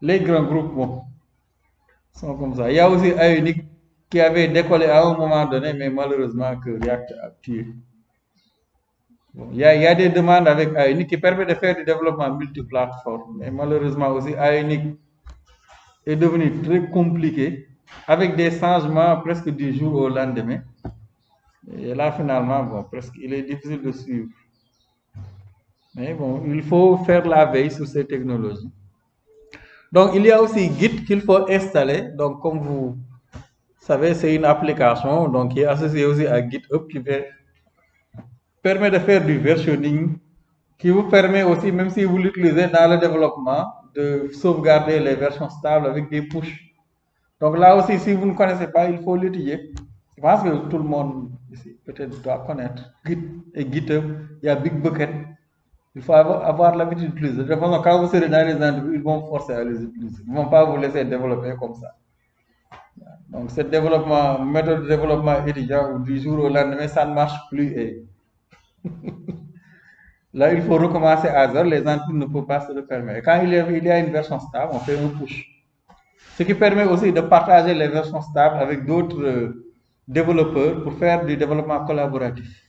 les grands groupes bon, sont comme ça. Il y a aussi Ionic qui avait décollé à un moment donné, mais malheureusement que React a tué. Bon, il y a des demandes avec Ionic qui permet de faire du développement multiplateforme, mais malheureusement aussi Ionic est devenu très compliqué avec des changements presque du jour au lendemain. Et là, finalement, bon, presque, il est difficile de suivre. Mais bon, il faut faire la veille sur ces technologies. Donc, il y a aussi Git qu'il faut installer. Donc, comme vous savez, c'est une application donc, qui est associée aussi à GitHub qui permet de faire du versioning, qui vous permet aussi, même si vous l'utilisez dans le développement, de sauvegarder les versions stables avec des push. Donc là aussi, si vous ne connaissez pas, il faut l'étudier. Je pense que tout le monde ici peut-être doit connaître Git et GitHub. Il y a Bitbucket. Il faut avoir l'habitude d'utiliser. De toute façon, quand vous serez dans les entreprises, ils vont forcer à les utiliser. Ils ne vont pas vous laisser développer comme ça. Donc, ce développement, méthode de développement étudiant, du jour au lendemain, ça ne marche plus. Et là, il faut recommencer à zéro. Les entreprises ne peuvent pas se le permettre. Quand il y a une version stable, on fait un push. Ce qui permet aussi de partager les versions stables avec d'autres développeurs pour faire du développement collaboratif.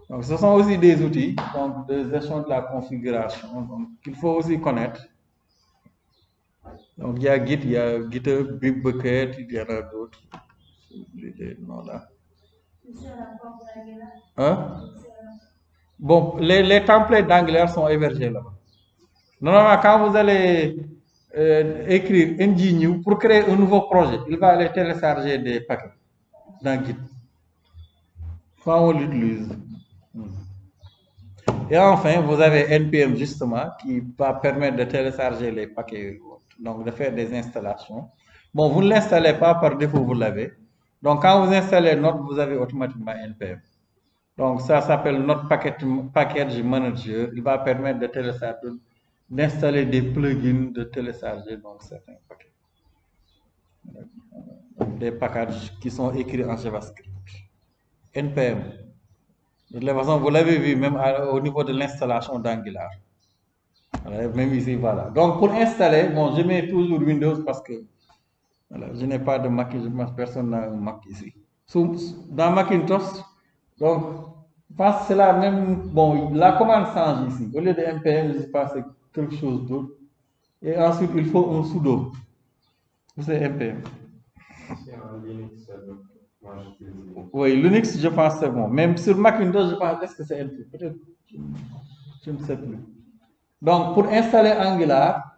Donc, ce sont aussi des outils donc, de gestion de la configuration qu'il faut aussi connaître. Donc, il y a Git, il y a GitHub, Bitbucket, il y en a d'autres. Là. Hein? Bon, les templates d'Angular sont hébergés là-bas. Normalement, quand vous allez écrire ngnew pour créer un nouveau projet, il va aller télécharger des paquets dans Git. Quand on l'utilise. Et enfin, vous avez NPM justement qui va permettre de télécharger les paquets, donc de faire des installations. Bon, vous ne l'installez pas par défaut, vous l'avez. Donc, quand vous installez Node, vous avez automatiquement NPM. Donc, ça s'appelle Node Package Manager. Il va permettre de télécharger, d'installer des plugins, de télécharger donc certains paquets. Donc, des packages qui sont écrits en JavaScript. NPM. De toute façon, vous l'avez vu même au niveau de l'installation d'Angular. Même ici, voilà. Donc, pour installer, bon, je mets toujours Windows parce que voilà, je n'ai pas de Mac, personne n'a un Mac ici. Dans Macintosh, donc, je pense que c'est la même. Bon, la commande change ici. Au lieu de npm, je pense que c'est quelque chose d'autre. Et ensuite, il faut un sudo. C'est npm. C'est un Linux, moi j'utilise Linux. Oui, Linux, je pense que c'est bon. Même sur Macintosh, je pense est-ce que c'est npm. Peut-être, je ne sais plus. Donc, pour installer Angular,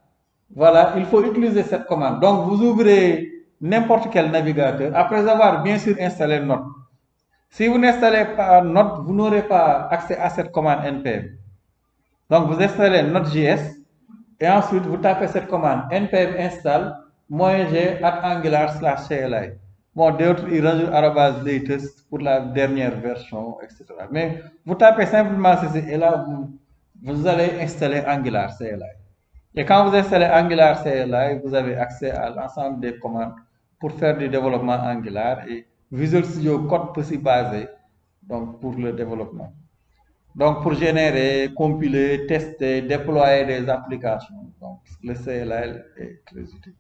voilà, il faut utiliser cette commande. Donc, vous ouvrez n'importe quel navigateur après avoir bien sûr installé Node. Si vous n'installez pas Node, vous n'aurez pas accès à cette commande npm. Donc, vous installez Node.js et ensuite vous tapez cette commande npm install -g @angular/cli. Bon, d'autres, ils rajoutent @latest pour la dernière version, etc. Mais vous tapez simplement ceci et là, vous allez installer Angular CLI. Et quand vous installez Angular CLI, vous avez accès à l'ensemble des commandes pour faire du développement Angular et Visual Studio Code peut s'y baser donc pour le développement. Donc pour générer, compiler, tester, déployer des applications. Donc le CLI est très utile.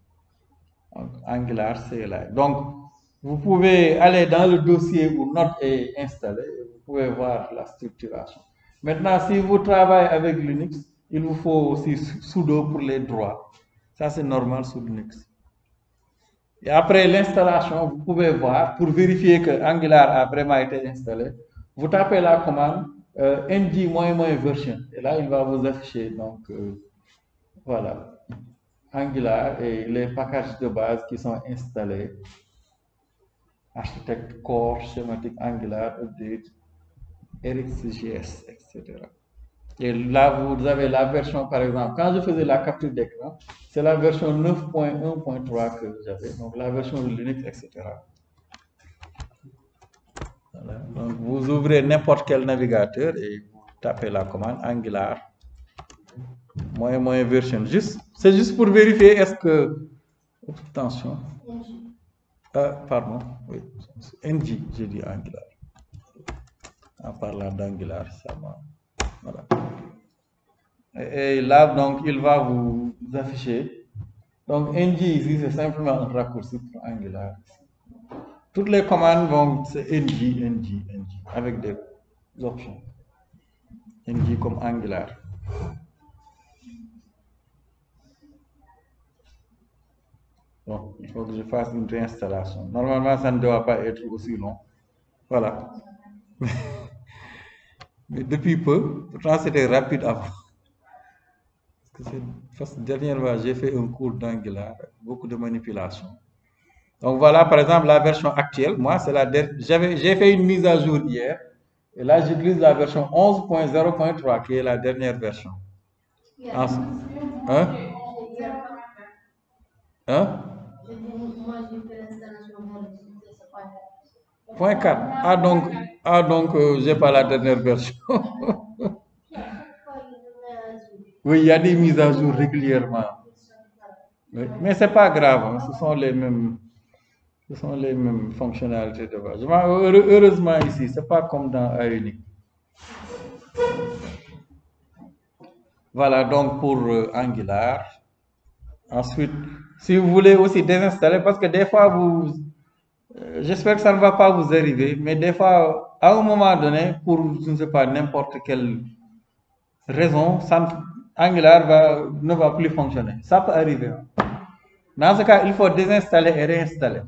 Donc, Angular CLI. Donc vous pouvez aller dans le dossier où Node est installé et vous pouvez voir la structuration. Maintenant, si vous travaillez avec Linux, il vous faut aussi sudo pour les droits. Ça, c'est normal sur Linux. Et après l'installation, vous pouvez voir, pour vérifier que Angular a vraiment été installé, vous tapez la commande ng-version. Et là, il va vous afficher, donc, voilà, Angular et les packages de base qui sont installés. Architect Core, Schematic Angular, Update, RxJS, etc. Et là, vous avez la version, par exemple, quand je faisais la capture d'écran, c'est la version 9.1.3 que j'avais, donc la version de Linux, etc. Voilà. Donc, vous ouvrez n'importe quel navigateur et vous tapez la commande Angular, -version. C'est juste pour vérifier est-ce que. Attention. Pardon, oui, NG, j'ai dit Angular. En parlant d'Angular, ça va. Voilà. Et là, donc, il va vous afficher. Donc, NG ici, c'est simplement un raccourci pour Angular. Toutes les commandes vont, c'est NG, avec des options. NG comme Angular. Bon, il faut que je fasse une réinstallation. Normalement, ça ne doit pas être aussi long. Voilà. Mais depuis peu, pourtant c'était rapide avant. Parce que dernièrement, j'ai fait un cours d'Angular, beaucoup de manipulation. Donc voilà, par exemple, la version actuelle. Moi, c'est j'ai fait une mise à jour hier. Et là, j'utilise la version 11.0.3, qui est la dernière version. Hein? Hein? Point 4. Donc j'ai pas la dernière version. Oui, il y a des mises à jour régulièrement. Oui. Mais c'est pas grave, hein, ce sont les mêmes fonctionnalités de base. Heureusement ici, c'est pas comme dans Ionic. Voilà donc pour Angular. Ensuite, si vous voulez aussi désinstaller, parce que des fois j'espère que ça ne va pas vous arriver, mais des fois, à un moment donné, pour, je ne sais pas, n'importe quelle raison, Angular ne va plus fonctionner. Ça peut arriver. Dans ce cas, il faut désinstaller et réinstaller.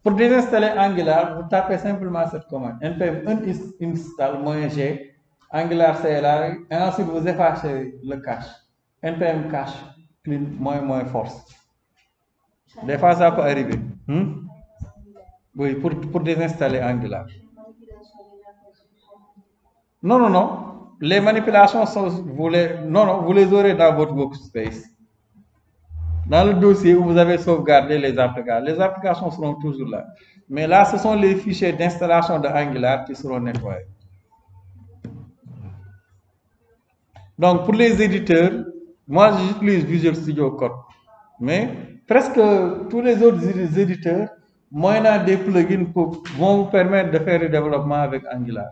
Pour désinstaller Angular, vous tapez simplement cette commande npm install-g Angular CLR et ensuite vous effacez le cache. npm cache clean -force. Des fois, ça peut arriver. Oui, pour désinstaller Angular. Non. Les manipulations vous les aurez dans votre workspace. Dans le dossier où vous avez sauvegardé les applications seront toujours là. Mais là, ce sont les fichiers d'installation de Angular qui seront nettoyés. Donc, pour les éditeurs, moi, j'utilise Visual Studio Code. Mais presque tous les autres éditeurs, moyennant des plugins, vont vous permettre de faire le développement avec Angular.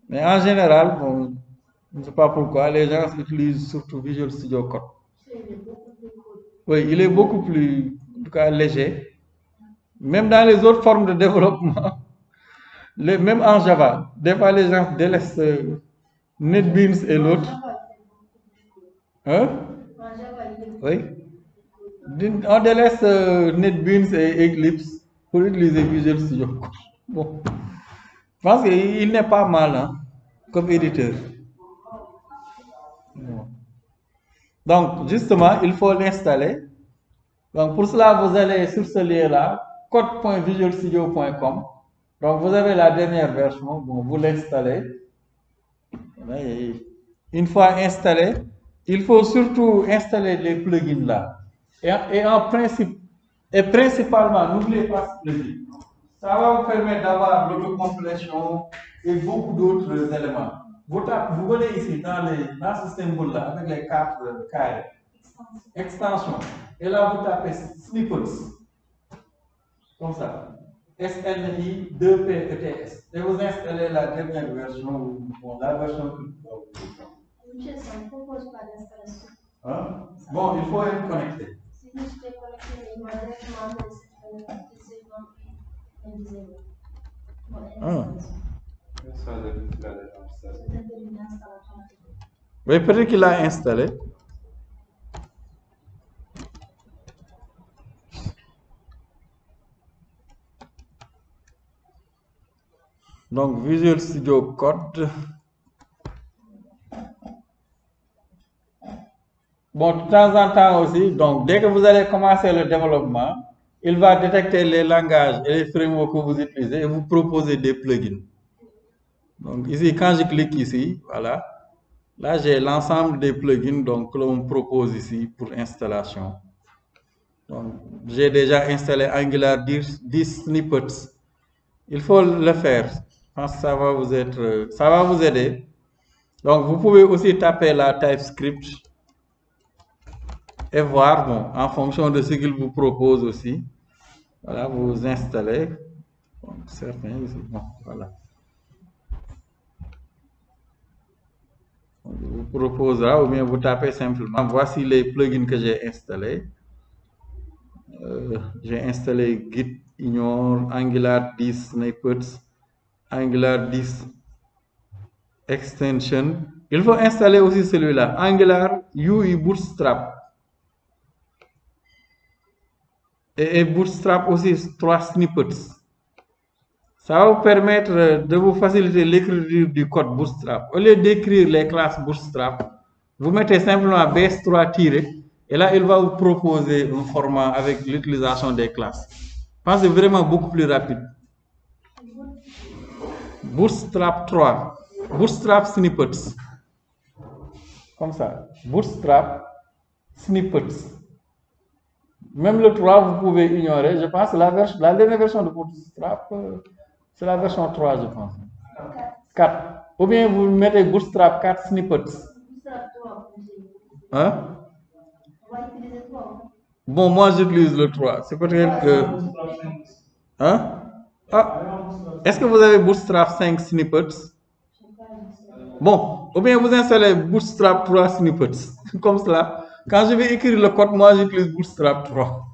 Mais en général, bon, je ne sais pas pourquoi, les gens utilisent surtout Visual Studio Code. Oui, il est beaucoup plus, en tout cas, léger. Même dans les autres formes de développement, même en Java, des fois les gens délaissent NetBeans et l'autre. Hein? Oui. On délaisse NetBeans et Eclipse pour utiliser Visual Studio Code. Bon. Je pense qu'il n'est pas mal hein, comme éditeur. Bon. Donc, justement, il faut l'installer. Donc, pour cela, vous allez sur ce lien-là, code.visualstudio.com. Donc, vous avez la dernière version. Bon, vous l'installez. Une fois installé, il faut surtout installer les plugins là. Et en principe, et principalement, n'oubliez pas ce plugin. Ça va vous permettre d'avoir l'autocomplétion et beaucoup d'autres éléments. Vous venez ici dans ce symbole-là avec les 4 carrés. Extension. Et là, vous tapez snippets. Comme ça. SNI 2PETS. Et vous installez la dernière version, la version que vous avez. Ça ne propose pas d'installation. Hein? Bon, il faut être connecté. Si je suis connecté, il m'a directement Oui, peut-être qu'il a installé. Donc, Visual Studio Code. Bon, de temps en temps aussi, donc dès que vous allez commencer le développement, il va détecter les langages et les frameworks que vous utilisez et vous proposer des plugins. Donc ici, quand je clique ici, voilà, là j'ai l'ensemble des plugins donc, que l'on me propose ici pour installation. Donc j'ai déjà installé Angular 10 snippets. Il faut le faire. Je pense que ça va vous aider. Donc vous pouvez aussi taper la TypeScript et voir, bon, en fonction de ce qu'il vous propose aussi. Voilà, vous installez. Bon, certains ici, bon, voilà. On vous proposera ou bien vous tapez simplement. Voici les plugins que j'ai installés. J'ai installé Git Ignore, Angular 10 Snippets, Angular 10 Extension. Il faut installer aussi celui-là, Angular UI Bootstrap. Et Bootstrap aussi 3 snippets. Ça va vous permettre de vous faciliter l'écriture du code Bootstrap. Au lieu d'écrire les classes Bootstrap, vous mettez simplement bs3 tiré et là, il va vous proposer un format avec l'utilisation des classes. Je pense que c'est vraiment beaucoup plus rapide. Bootstrap 3, Bootstrap Snippets. Comme ça, Bootstrap Snippets. Même le 3, vous pouvez ignorer. Je pense que la dernière version de Bootstrap, c'est la version 3, je pense. 4. Ou bien vous mettez Bootstrap 4 Snippets. Hein? Bon, moi j'utilise le 3. C'est peut-être que. Hein? Ah. Est-ce que vous avez Bootstrap 5 Snippets? Bon, ou bien vous installez Bootstrap 3 Snippets. Comme cela. Quand je vais écrire le code, moi j'utilise Bootstrap 3.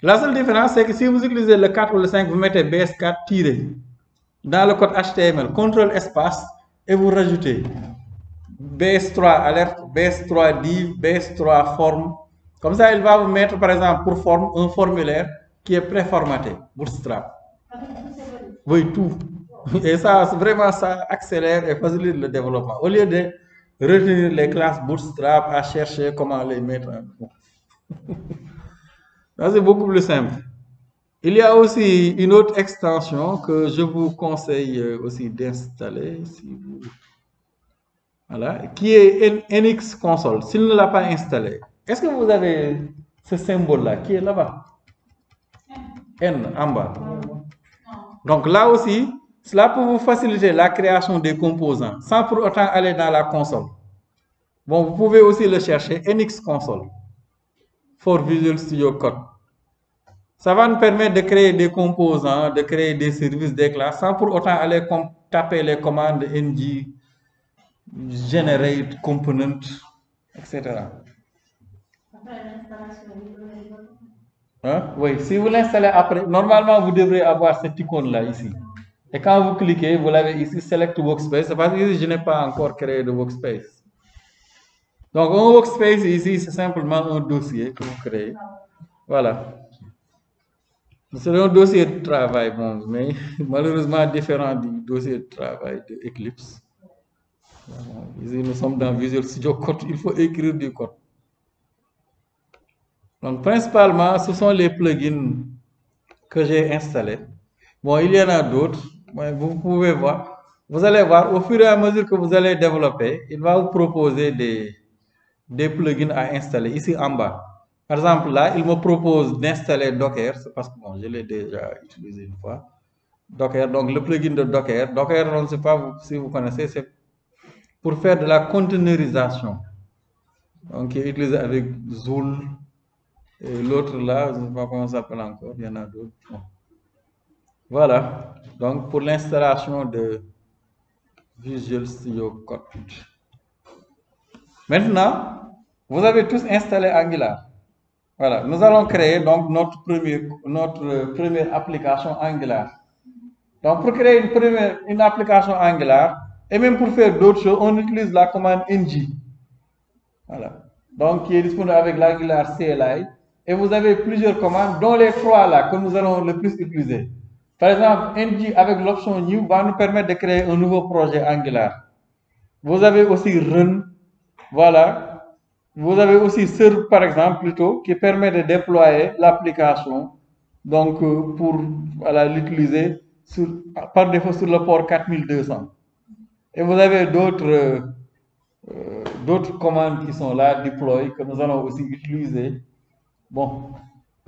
La seule différence, c'est que si vous utilisez le 4 ou le 5, vous mettez BS4 tiré dans le code HTML, CTRL espace, et vous rajoutez BS3 alerte, BS3 div, BS3 forme. Comme ça, il va vous mettre, par exemple, pour forme, un formulaire qui est préformaté, Bootstrap. Oui, tout. Et ça, vraiment, ça accélère et facilite le développement. Au lieu de retenir les classes Bootstrap à chercher comment les mettre en fond. Ça, c'est beaucoup plus simple. Il y a aussi une autre extension que je vous conseille aussi d'installer, si vous... voilà, qui est NX Console. S'il ne l'a pas installé, est-ce que vous avez ce symbole-là qui est là-bas? N en bas. Donc là aussi, cela peut vous faciliter la création des composants sans pour autant aller dans la console. Bon, vous pouvez aussi le chercher, NX Console for Visual Studio Code. Ça va nous permettre de créer des composants, de créer des services, des classes, sans pour autant aller taper les commandes ng, generate, component, etc. Hein? Oui, si vous l'installez après, normalement vous devrez avoir cette icône-là ici. Et quand vous cliquez, vous l'avez ici, Select Workspace. C'est parce que ici, je n'ai pas encore créé de workspace. Donc, un workspace ici, c'est simplement un dossier que vous créez. Voilà. C'est un dossier de travail, bon, mais malheureusement différent du dossier de travail de Eclipse. Ici, nous sommes dans Visual Studio Code, il faut écrire du code. Donc, principalement, ce sont les plugins que j'ai installés. Bon, il y en a d'autres, mais vous pouvez voir. Vous allez voir, au fur et à mesure que vous allez développer, il va vous proposer des plugins à installer ici en bas. Par exemple, là, il me propose d'installer Docker, c'est parce que bon, je l'ai déjà utilisé une fois. Docker, donc le plugin de Docker. Docker, on ne sait pas si vous connaissez, c'est pour faire de la containerisation. Donc, il est utilisé avec Zool. Et l'autre là, je ne sais pas comment ça s'appelle encore, il y en a d'autres. Bon. Voilà, donc pour l'installation de Visual Studio Code. Maintenant, vous avez tous installé Angular. Voilà, nous allons créer donc notre première application Angular. Donc pour créer une application Angular, et même pour faire d'autres choses, on utilise la commande ng. Voilà, donc qui est disponible avec l'Angular CLI. Et vous avez plusieurs commandes, dont les trois là que nous allons le plus utiliser. Par exemple, ng avec l'option new va nous permettre de créer un nouveau projet Angular. Vous avez aussi run, voilà. Vous avez aussi serve, par exemple, plutôt, qui permet de déployer l'application, donc pour l'utiliser par défaut sur le port 4200. Et vous avez d'autres commandes qui sont là, deploy, que nous allons aussi utiliser. Bon,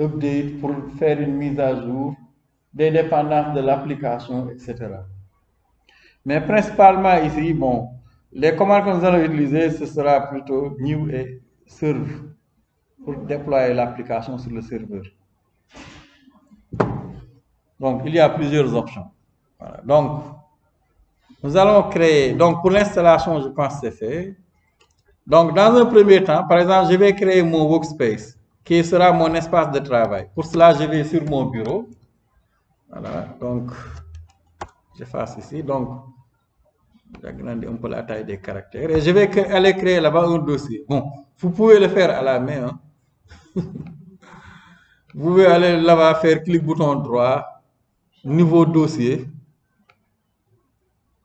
update pour faire une mise à jour des dépendances de l'application, etc. Mais principalement ici, bon, les commandes que nous allons utiliser, ce sera plutôt new et serve pour déployer l'application sur le serveur. Donc, il y a plusieurs options. Voilà. Donc, nous allons créer, donc pour l'installation, je pense que c'est fait. Donc, dans un premier temps, par exemple, je vais créer mon workspace, qui sera mon espace de travail. Pour cela, je vais sur mon bureau. Voilà, donc, j'efface ici. Donc, j'agrandis un peu la taille des caractères. Et je vais aller créer là-bas un dossier. Bon, vous pouvez le faire à la main. Hein. Vous pouvez aller là-bas faire clic bouton droit, nouveau dossier.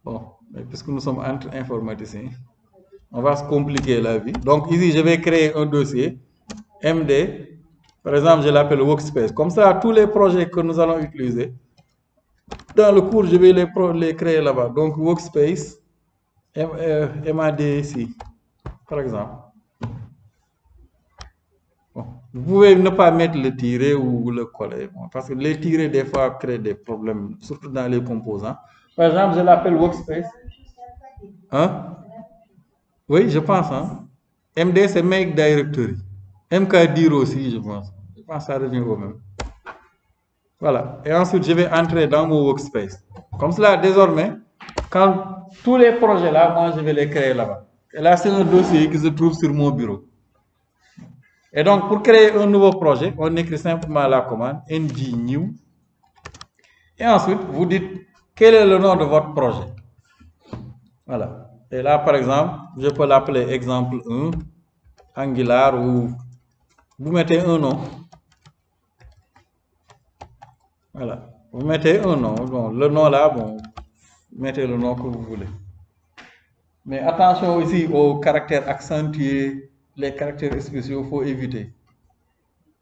Bon, mais puisque nous sommes entre informaticiens, on va se compliquer la vie. Donc ici, je vais créer un dossier MD. Par exemple, je l'appelle Workspace. Comme ça, tous les projets que nous allons utiliser, dans le cours, je vais les créer là-bas. Donc Workspace, MAD ici, par exemple. Bon, vous pouvez ne pas mettre le tiret ou le coller, bon, parce que les tirets, des fois, créent des problèmes, surtout dans les composants. Par exemple, je l'appelle Workspace. Hein? Oui, je pense. Hein? MD, c'est Make Directory. MKDIR aussi, je pense. Je pense que ça revient au même. Voilà. Et ensuite, je vais entrer dans mon Workspace. Comme cela, désormais, quand tous les projets là, moi, je vais les créer là-bas. Et là, c'est un dossier qui se trouve sur mon bureau. Et donc, pour créer un nouveau projet, on écrit simplement la commande ng-new. Et ensuite, vous dites quel est le nom de votre projet. Voilà. Et là, par exemple, je peux l'appeler exemple 1, Angular, ou vous mettez un nom. Voilà. Vous mettez un nom. Bon, le nom là, bon, mettez le nom que vous voulez. Mais attention aussi aux caractères accentués, les caractères spéciaux, il faut éviter.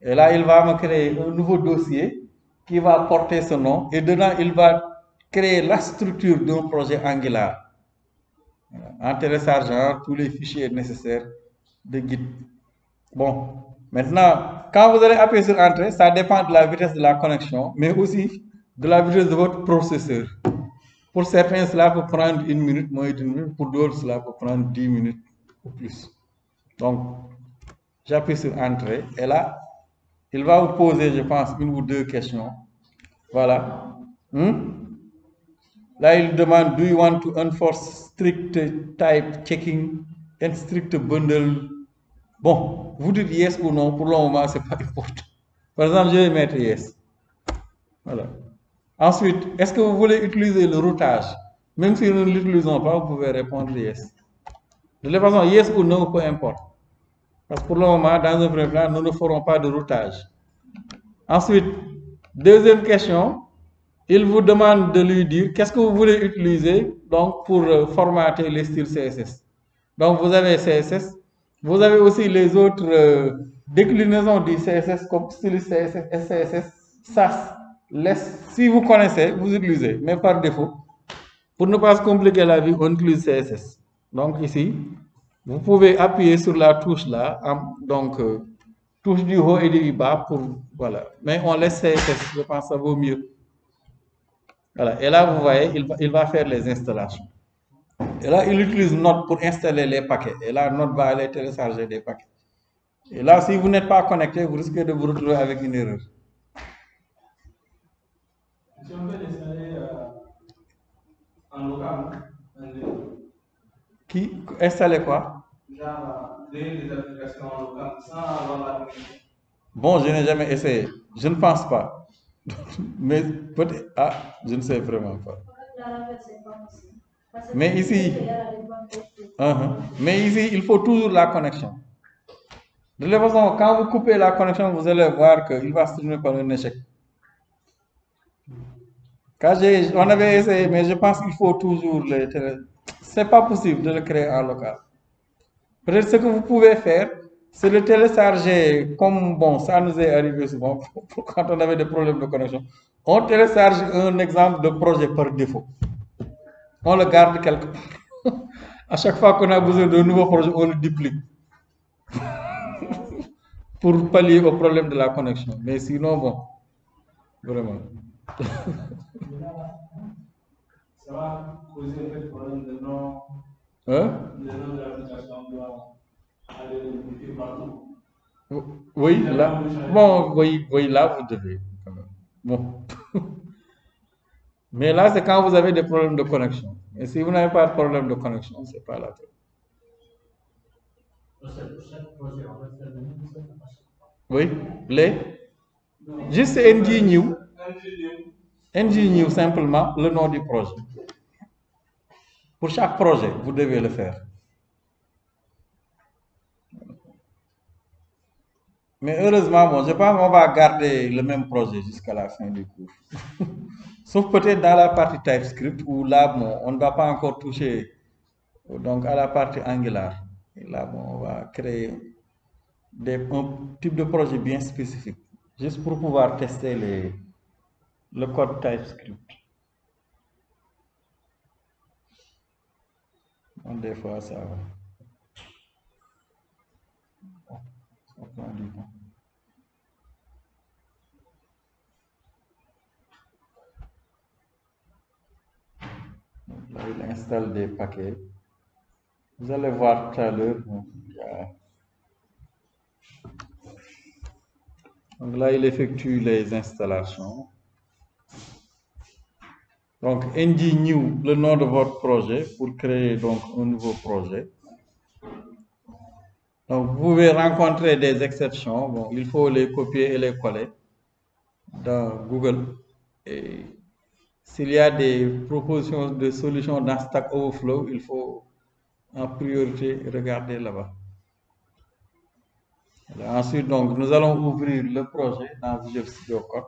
Et là, il va me créer un nouveau dossier qui va porter ce nom. Et dedans, il va créer la structure d'un projet Angular. En téléchargeant tous les fichiers nécessaires de Git. Bon, maintenant, quand vous allez appuyer sur Entrée, ça dépend de la vitesse de la connexion, mais aussi de la vitesse de votre processeur. Pour certains, cela peut prendre 1 minute, moins d'1 minute. Pour d'autres, cela peut prendre 10 minutes ou plus. Donc, j'appuie sur Entrée et là, il va vous poser, je pense, 1 ou 2 questions. Voilà. Là, il demande, do you want to enforce strict type checking and strict bundle? Bon, vous dites yes ou non, pour le moment, ce n'est pas important. Par exemple, je vais mettre yes. Voilà. Ensuite, est-ce que vous voulez utiliser le routage? Même si nous ne l'utilisons pas, vous pouvez répondre yes. De toute façon, yes ou non, peu importe. Parce que pour le moment, dans un premier plan, nous ne ferons pas de routage. Ensuite, deuxième question, il vous demande de lui dire qu'est-ce que vous voulez utiliser donc, pour formater les styles CSS. Donc, vous avez CSS, vous avez aussi les autres déclinaisons du CSS comme style CSS, SCSS, SAS, LESS. Si vous connaissez, vous utilisez, mais par défaut. Pour ne pas se compliquer la vie, on utilise CSS. Donc, ici, vous pouvez appuyer sur la touche là, donc touche du haut et du bas pour, voilà. Mais on laisse CSS, je pense que ça vaut mieux. Voilà. Et là, vous voyez, il va faire les installations. Et là, il utilise Node pour installer les paquets. Et là, Node va aller télécharger des paquets. Et là, si vous n'êtes pas connecté, vous risquez de vous retrouver avec une erreur. Si on peut installer en local, Qui installer quoi? genre des applications en local sans avoir la connexion. Bon, je n'ai jamais essayé. Je ne pense pas. Mais peut-être. Ah, je ne sais vraiment pas. Mais ici. Mais ici, il faut toujours la connexion. De toute façon, quand vous coupez la connexion, vous allez voir qu'il va se terminer par un échec. On avait essayé, mais je pense qu'il faut toujours les c'est pas possible de le créer en local. Peut-être ce que vous pouvez faire, c'est le télécharger comme, bon, ça nous est arrivé souvent quand on avait des problèmes de connexion. On télécharge un exemple de projet par défaut. On le garde quelque part. À chaque fois qu'on a besoin d'un nouveau projet, on le duplique. Pour pallier au problème de la connexion. Mais sinon, bon, vraiment. Ça va causer un problème de nom. Hein? Le nom de l'application doit aller modifier partout. Oui, là, bon, oui, là, vous devez. Quand même. Bon. Mais là, c'est quand vous avez des problèmes de connexion. Et si vous n'avez pas de problème de connexion, c'est pas la peine. Pour chaque projet, on va faire le même chose à chaque fois. Oui, juste NG New. NG New, simplement, le nom du projet. Pour chaque projet, vous devez le faire. Mais heureusement, bon, je pense qu'on va garder le même projet jusqu'à la fin du cours. Sauf peut-être dans la partie TypeScript où là, bon, on ne va pas encore toucher donc, à la partie Angular. Et là, bon, on va créer un type de projet bien spécifique, juste pour pouvoir tester le code TypeScript. Donc, des fois, ça va. Ça prend du temps. Là, il installe des paquets. Vous allez voir tout à l'heure. Donc là, il effectue les installations. Donc, NG New, le nom de votre projet, pour créer donc un nouveau projet. Donc, vous pouvez rencontrer des exceptions. Bon, il faut les copier et les coller dans Google. Et s'il y a des propositions de solutions dans Stack Overflow, il faut en priorité regarder là-bas. Ensuite, donc, nous allons ouvrir le projet dans Visual Studio Code.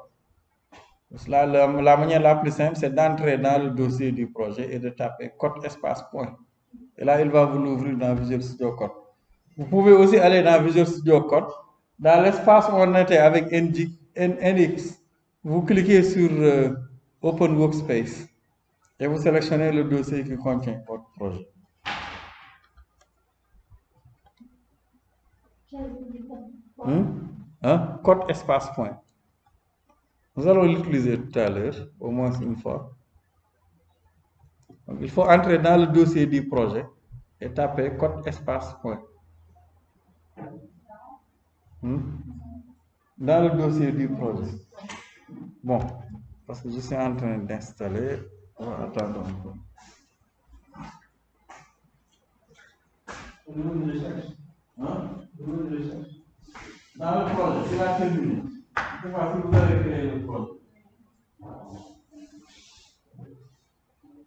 Là, la manière la plus simple, c'est d'entrer dans le dossier du projet et de taper code espace point. Et là, il va vous l'ouvrir dans Visual Studio Code. Vous pouvez aussi aller dans Visual Studio Code. Dans l'espace où on était avec NX, vous cliquez sur Open Workspace et vous sélectionnez le dossier qui contient votre projet. Code espace point. Nous allons l'utiliser tout à l'heure, au moins une fois. Donc, il faut entrer dans le dossier du projet et taper code espace point. Dans le dossier du projet. Bon, parce que je suis en train d'installer. Attendons un peu. Au niveau de recherche. Au niveau de recherche. Dans le projet, c'est la terminé. Je sais pas si vous avez créé le projet.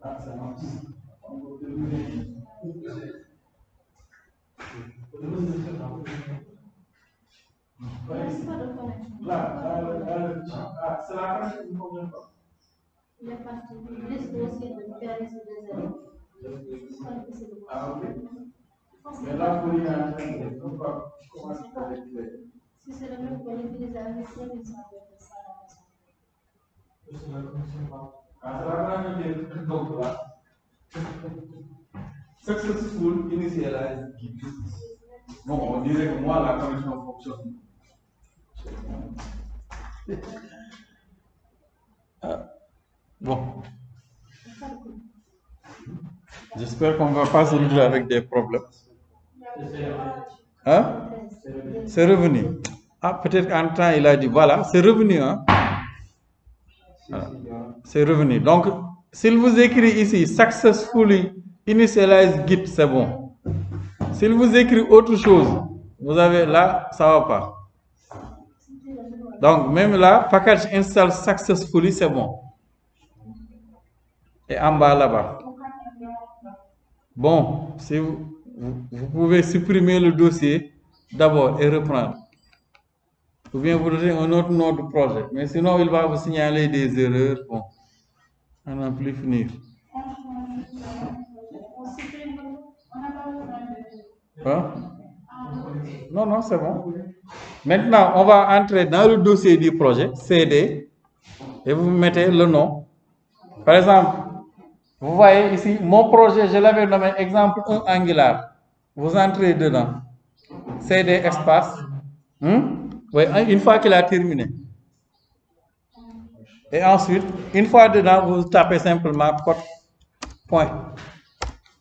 Ah, ça marche. On peut terminer. Là, c'est la connexion qui ne convient pas. Il est parti du dossier de PRS de zéro. Ah, ok. Mais là, pour y entrer, on ne peut pas commencer par les clés. Si c'est le même qu'on utilise avec ça, il s'en va ça la façon. Ah, c'est la connexion donc là. Successful initialize Git. Bon, on dirait que moi, la connexion fonctionne. Bon. J'espère qu'on ne va pas se retrouver avec des problèmes. Hein? C'est revenu. Ah, peut-être qu'en temps, il a dit, voilà, c'est revenu. Hein? Voilà. C'est revenu. Donc, s'il vous écrit ici, successfully initialize Git, c'est bon. S'il vous écrit autre chose, vous avez là, ça ne va pas. Donc, même là, package install successfully, c'est bon. Et en bas là-bas. Bon, si vous pouvez supprimer le dossier d'abord et reprendre. Ou bien vous donnez un autre nom de projet. Mais sinon, il va vous signaler des erreurs. Bon, on n'en plus finir. Hein? Non, non, c'est bon. Maintenant, on va entrer dans le dossier du projet, CD, et vous mettez le nom. Par exemple, vous voyez ici, mon projet, je l'avais nommé exemple 1 Angular. Vous entrez dedans. CD espace. Oui, une fois qu'il a terminé. Et ensuite, une fois dedans, vous tapez simplement code point.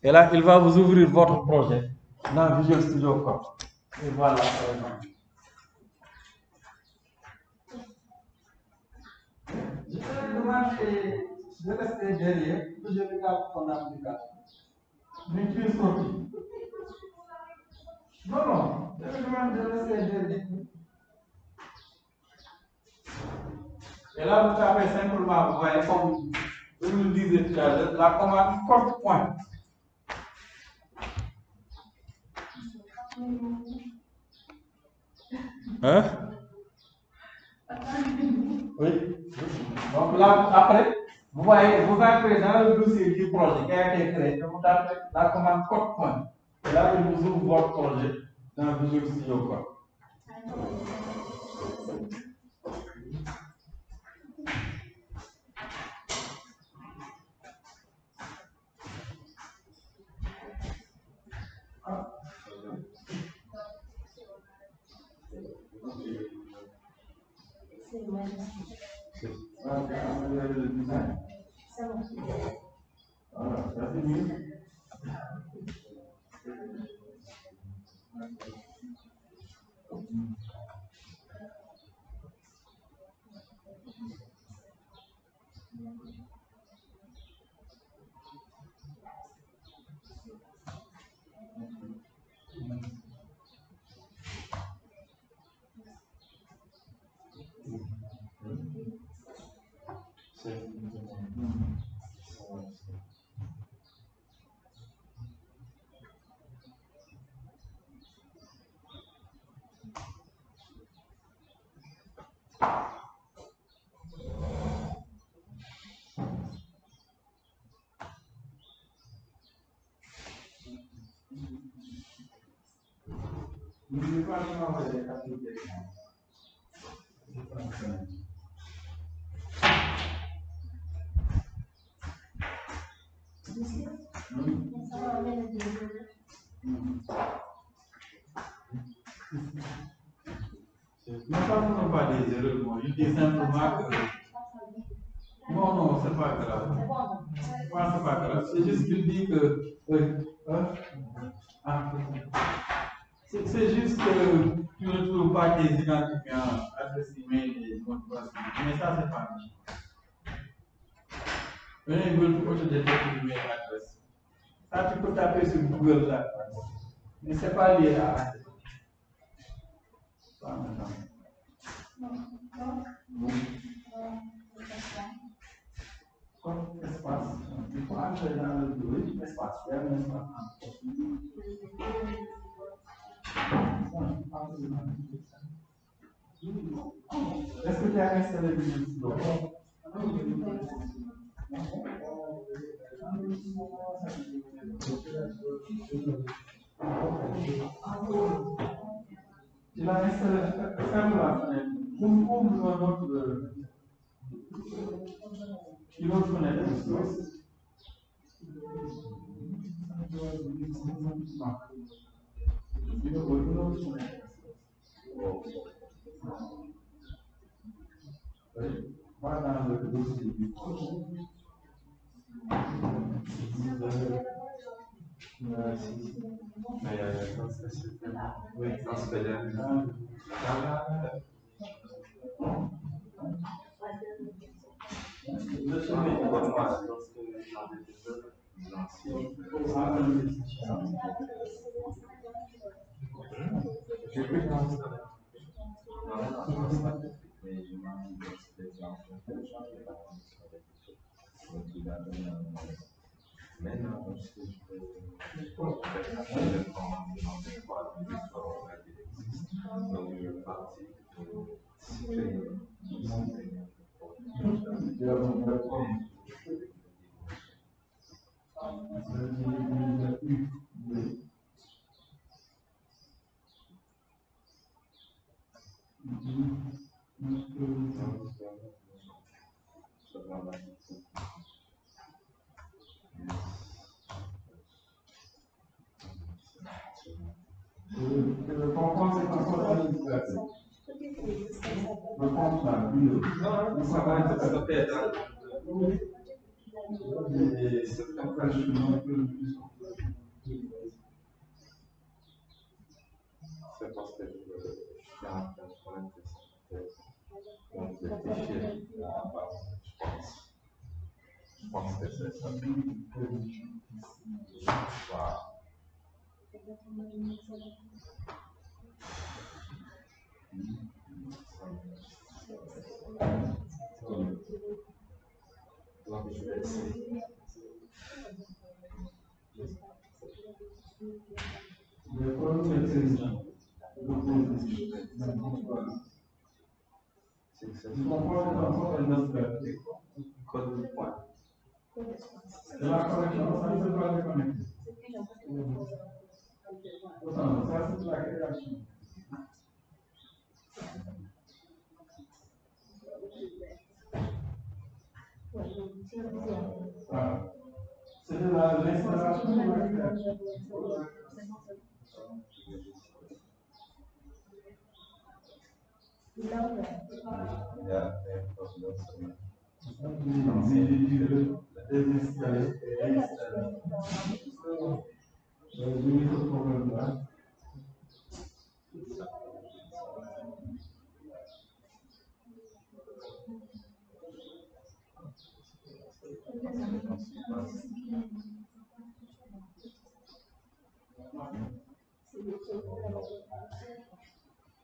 Et là, il va vous ouvrir votre projet dans Visual Studio Code. Et voilà, par exemple. Je te demande je restais derrière, je regarde ton application. Mais tu es sorti. Non, non, je demande de rester derrière. Et là, vous tapez simplement, vous voyez, comme je vous le disais tout à l'heure, la commande court point. Hein? Oui. Donc là, après, vous voyez, vous entrez dans le dossier du projet qui a été créé, vous tapez la commande code point. Et là, il vous ouvre votre projet dans Visual Studio Code. Améliorer le design. Voilà, ça c'est mieux. N'oubliez pas de changer les applications. Non, ça ne sont pas des erreurs, moi. Je dis simplement que. Non, non, c'est pas grave. C'est pas grave. C'est juste qu'il dit que. C'est juste que tu ne trouves pas tes identifiants, adresse email et mot de passe. Mais ça, c'est pas grave. Mais ils veulent autodétecter l'email adresse. Ça, tu peux taper sur Google là. Mais c'est pas lié à. Ça, maintenant. Comme espace, il faut entrer dans le bruit, espace, il y a un espace. Est-ce que tu as installé le studio? Tu l'as installé, ferme la fenêtre. Ouvre notre. Une autre fenêtre. Va dans le dossier du projet. Oui, dans ce cas-là. Le comprendre, c'est encore dans l'éducation. Le compte là, bio. Non, ça va être ça peut être. Et c'est comme ça que je suis un peu le plus. C'est parce que je suis en train de connecter ça. Donc, le fichier, je pense. pense que c'est ça. Wow. Donc, je vais essayer. Code de point. La correction, ça ne peut pas déconnecter. Ça, c'est la création. C'est de l'installation de la création.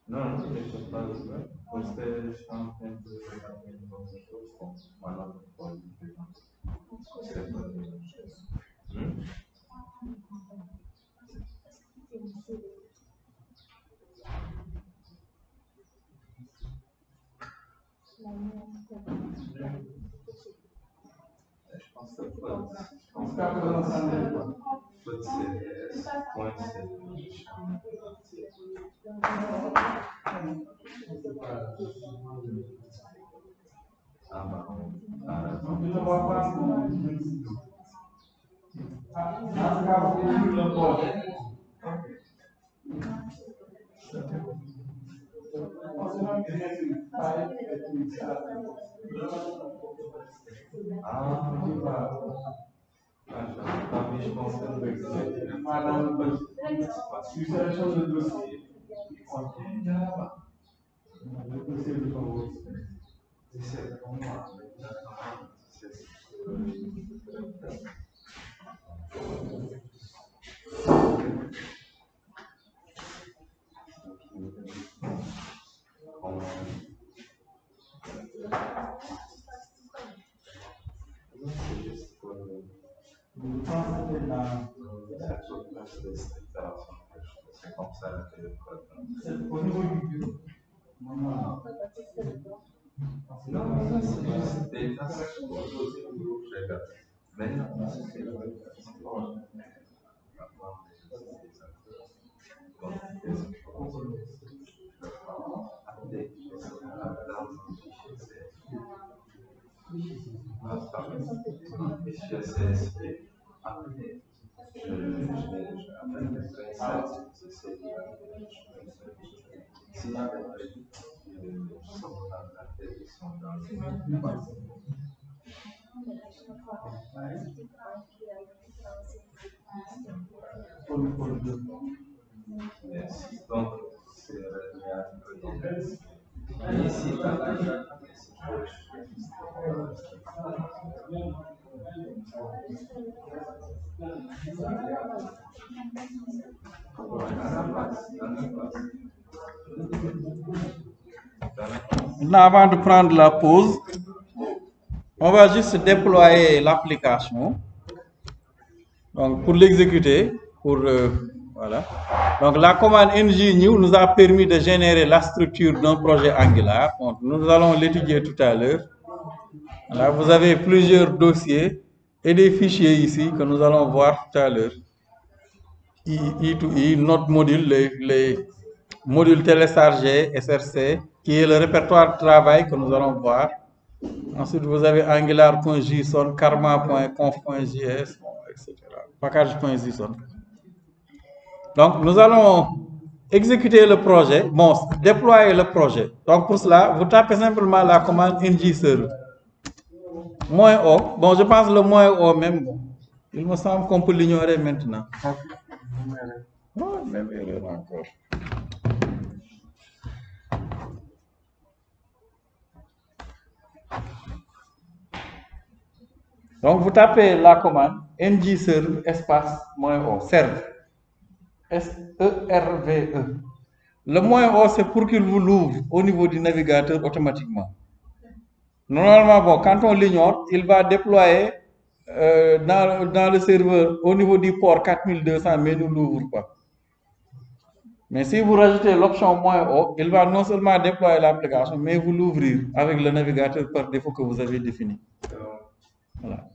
Non, je ne sais pas. Parce que je suis en train de regarder d'autres choses comme voilà, c'est pas la même chose. Je pense que c'est comme ça que Au niveau du bureau. non, c'est juste des transactions posées au groupe. Mais non, c'est donc, c'est et ici, Maintenant, avant de prendre la pause, on va juste déployer l'application. Donc, pour l'exécuter, voilà. Donc, la commande ng-new nous a permis de générer la structure d'un projet Angular. Donc, nous allons l'étudier tout à l'heure. Là, vous avez plusieurs dossiers et des fichiers ici que nous allons voir tout à l'heure. I2I, notre module, les modules téléchargés, SRC, qui est le répertoire de travail que nous allons voir. Ensuite, vous avez angular.json, karma.conf.js, etc. Package.json. Donc, nous allons exécuter le projet, déployer le projet. Donc, pour cela, vous tapez simplement la commande ng-serve. -o, bon, je pense le -o même, bon, il me semble qu'on peut l'ignorer maintenant. Oh, même erreur encore. Donc, vous tapez la commande ngserve espace -o, serve, S-E-R-V-E. Le -o, c'est pour qu'il vous l'ouvre au niveau du navigateur automatiquement. Normalement, bon, quand on l'ignore, il va déployer dans le serveur au niveau du port 4200, mais ne l'ouvre pas. Mais si vous rajoutez l'option -o, il va non seulement déployer l'application, mais vous l'ouvrir avec le navigateur par défaut que vous avez défini. Voilà.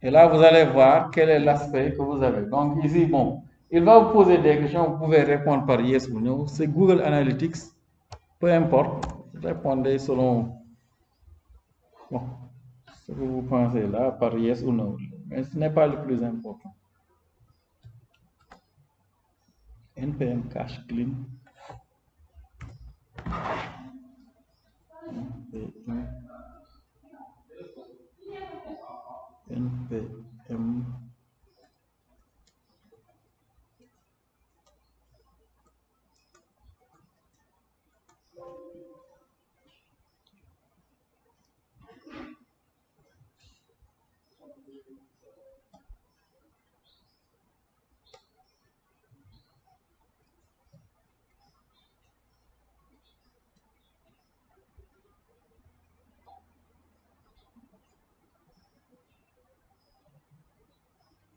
Et là, vous allez voir quel est l'aspect que vous avez. Donc ici, bon, il va vous poser des questions, vous pouvez répondre par yes ou no. C'est Google Analytics, peu importe, répondez selon bon, ce que vous pensez là, par yes ou no. Mais ce n'est pas le plus important. NPM cache clean. NPM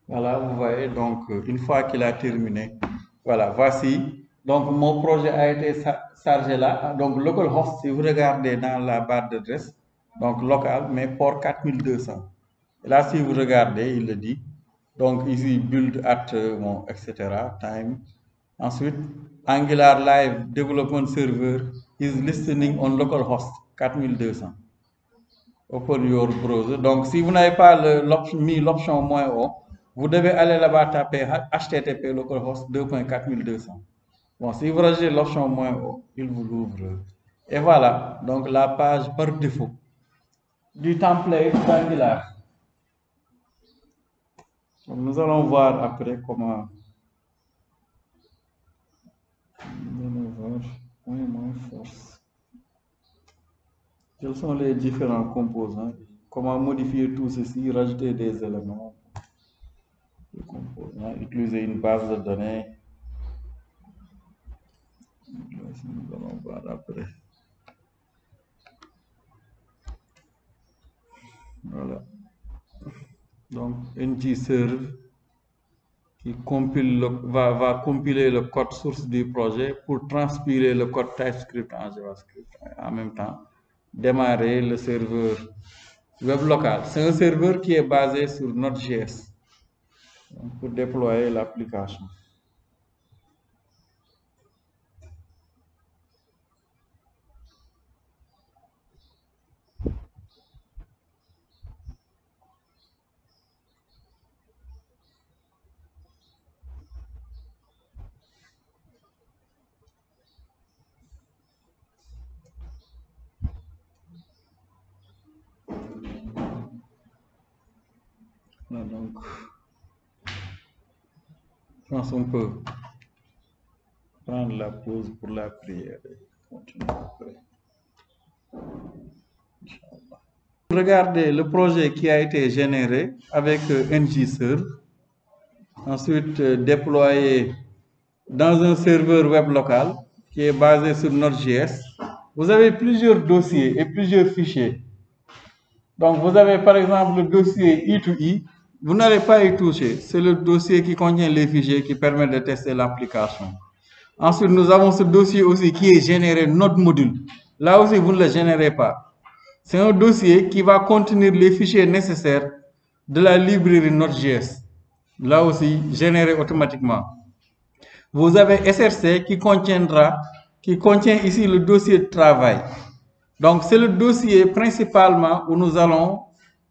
Voilà, vous voyez, donc une fois qu'il a terminé, voilà, voici. Donc mon projet a été chargé là. Donc localhost, si vous regardez dans la barre d'adresse, donc local, mais port 4200. Et là, si vous regardez, il le dit. Donc ici, build at, bon, etc. Time. Ensuite, Angular Live Development Server is listening on localhost 4200. Open your browser. Donc si vous n'avez pas mis l'option -o, vous devez aller là-bas taper http localhost 2.4200. Bon, si vous rajoutez l'option -o, il vous l'ouvre. Et voilà, donc la page par défaut du template d'Angular. Nous allons voir après comment. Quels sont les différents composants? Comment modifier tout ceci, rajouter des éléments? Utiliser une base de données. Nous allons voir après. Voilà. Donc, ngserve qui compile va compiler le code source du projet pour transpiler le code TypeScript en JavaScript. En même temps, démarrer le serveur web local. C'est un serveur qui est basé sur Node.js pour déployer l'application. Donc, je pense qu'on peut prendre la pause pour la prière et continuer après. Regardez le projet qui a été généré avec ngserve, ensuite déployé dans un serveur web local qui est basé sur Node.js. Vous avez plusieurs dossiers et plusieurs fichiers. Donc, vous avez par exemple le dossier E2E. Vous n'allez pas y toucher. C'est le dossier qui contient les fichiers qui permet de tester l'application. Ensuite, nous avons ce dossier aussi qui est généré Node module. Là aussi, vous ne le générez pas. C'est un dossier qui va contenir les fichiers nécessaires de la librairie Node.js. Là aussi, généré automatiquement. Vous avez SRC qui contient ici le dossier de travail. Donc, c'est le dossier principalement où nous allons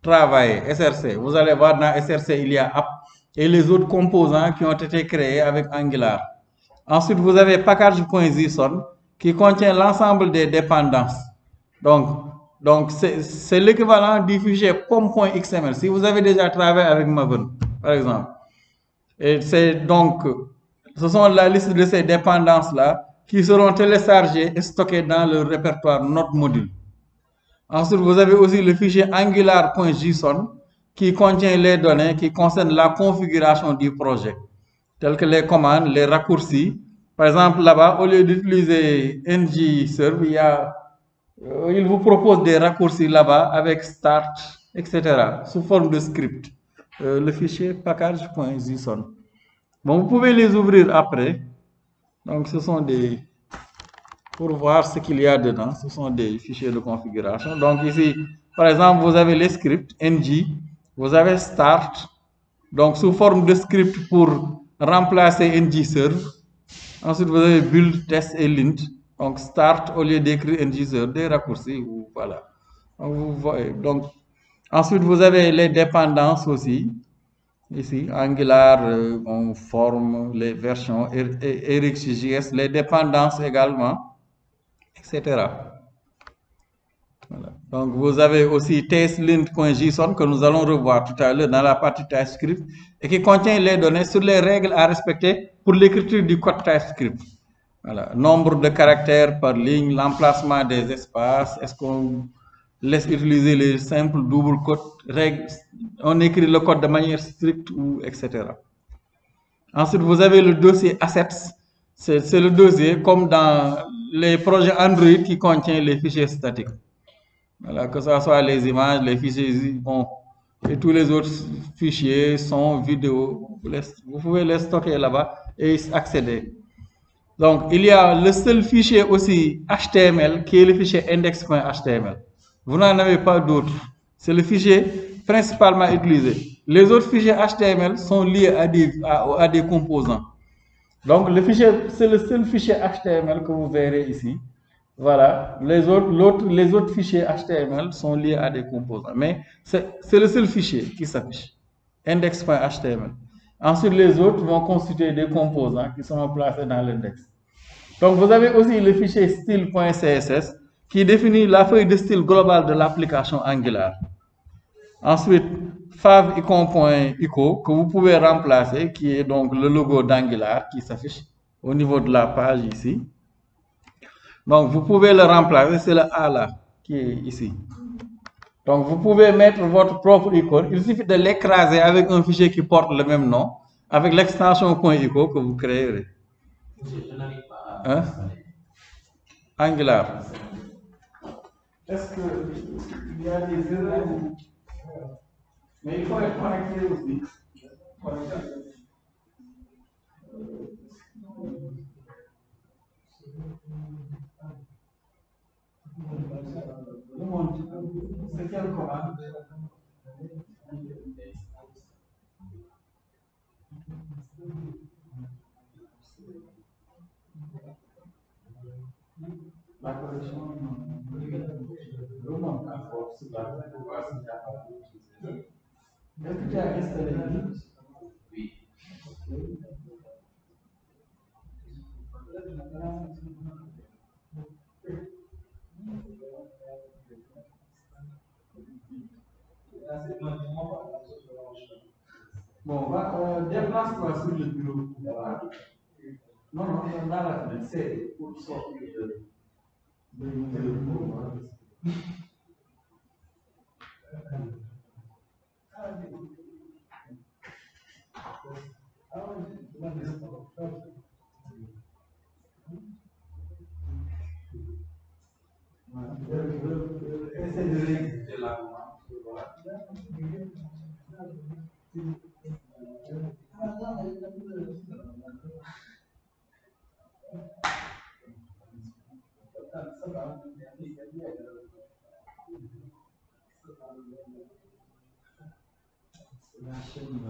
travailler, SRC. Vous allez voir dans SRC, il y a app et les autres composants qui ont été créés avec Angular. Ensuite, vous avez package.json qui contient l'ensemble des dépendances. Donc c'est l'équivalent du fichier pom.xml. Si vous avez déjà travaillé avec Maven, par exemple. Et ce sont la liste de ces dépendances-là qui seront téléchargées et stockées dans le répertoire Node module. Ensuite, vous avez aussi le fichier angular.json qui contient les données qui concernent la configuration du projet, telles que les commandes, les raccourcis. Par exemple, là-bas, au lieu d'utiliser ngserve, il vous propose des raccourcis là-bas avec start, etc., sous forme de script. Le fichier package.json. Bon, vous pouvez les ouvrir après. Donc, ce sont des... Pour voir ce qu'il y a dedans, ce sont des fichiers de configuration. Donc, ici, par exemple, vous avez les scripts ng, vous avez start, donc sous forme de script pour remplacer ngserve. Ensuite, vous avez build, test et lint. Donc, start au lieu d'écrire ngserve, des raccourcis, ou voilà. Donc, vous voyez. Donc, ensuite, vous avez les dépendances aussi. Ici, Angular, forme, les versions, RxJS, les dépendances également, etc. Voilà. Donc, vous avez aussi testlint.json que nous allons revoir tout à l'heure dans la partie TypeScript et qui contient les données sur les règles à respecter pour l'écriture du code TypeScript. Voilà. Nombre de caractères par ligne, l'emplacement des espaces, est-ce qu'on laisse utiliser les simples double quotes, règles, on écrit le code de manière stricte, ou etc. Ensuite, vous avez le dossier assets. C'est le dossier comme dans les projets Android qui contient les fichiers statiques. Voilà, que ce soit les images, les fichiers, bon, et tous les autres fichiers, sons, vidéos, vous pouvez les stocker là-bas et accéder. Donc, il y a le seul fichier aussi HTML qui est le fichier index.html. Vous n'en avez pas d'autres. C'est le fichier principalement utilisé. Les autres fichiers HTML sont liés à des composants. Donc, c'est le seul fichier HTML que vous verrez ici. Voilà, les autres fichiers HTML sont liés à des composants, mais c'est le seul fichier qui s'affiche, index.html. Ensuite, les autres vont constituer des composants qui sont placés dans l'index. Donc, vous avez aussi le fichier style.css qui définit la feuille de style globale de l'application Angular. Ensuite, favicon.ico que vous pouvez remplacer, qui est donc le logo d'Angular qui s'affiche au niveau de la page ici. Donc, vous pouvez le remplacer, c'est le A là, qui est ici. Donc, vous pouvez mettre votre propre icône. Il suffit de l'écraser avec un fichier qui porte le même nom, avec l'extension .ico que vous créerez. Je n'arrive pas à Hein? Angular. Est-ce qu'il y a des erreurs? Mais il faut être connecté aussi. C'est quelle commande? La correction, remonte à force sur la tête pour voir s'il n'y a pas d'autres. Est-ce que tu as installé Linux? Oui. Bon, déplace-toi sur le bureau. Non, dans la fenêtre, c'est pour sortir de l'univers. Essaye de résister là. La chaîne,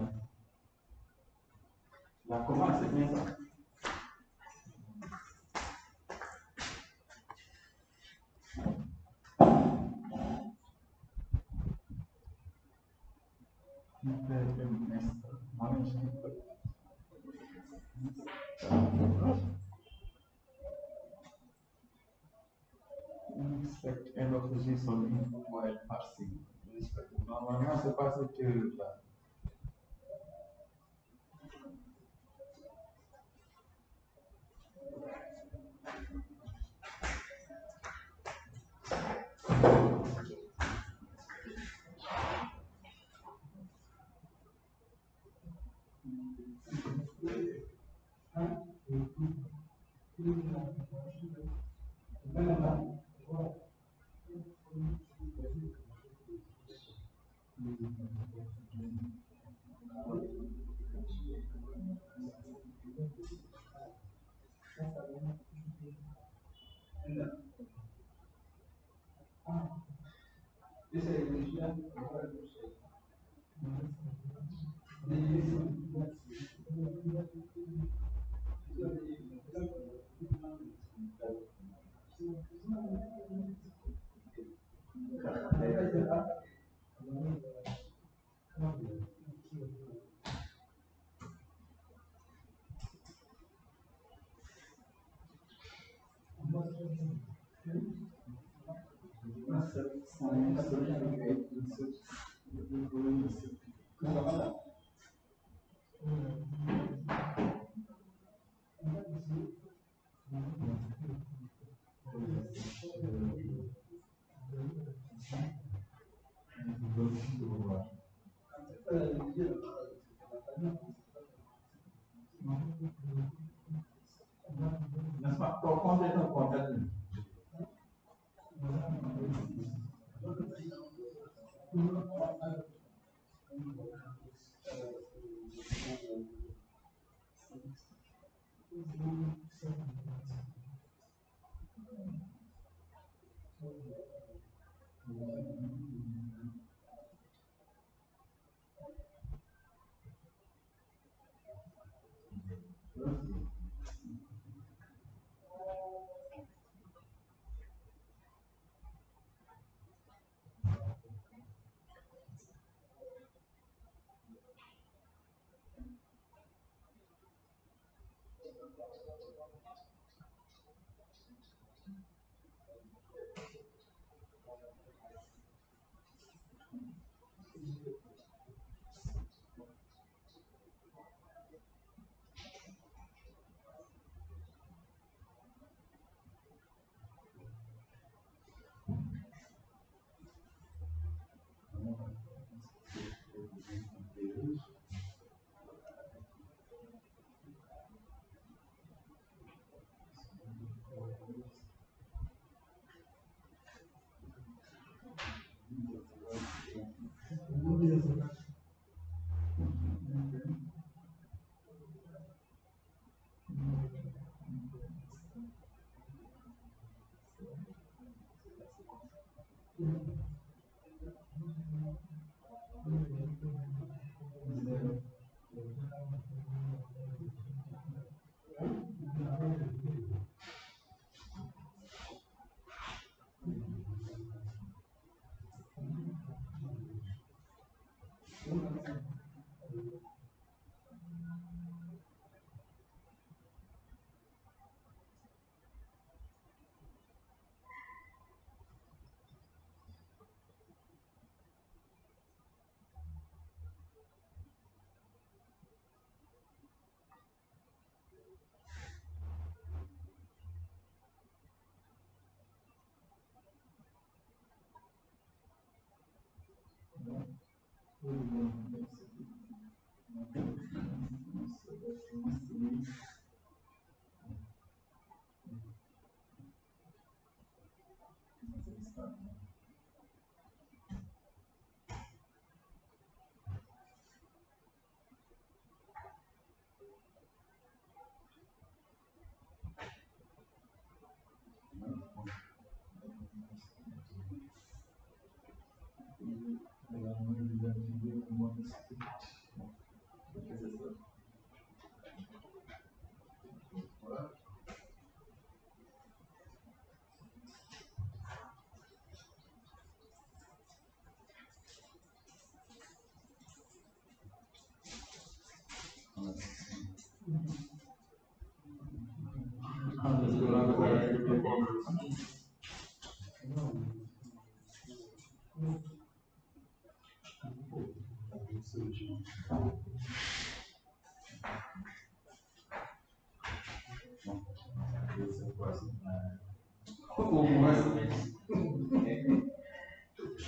la commande, c'est bien ça. Inspect end of the JSON input while parsing. Normalement, c'est pas cette là. N'est-ce pas? Pour compléter un contact.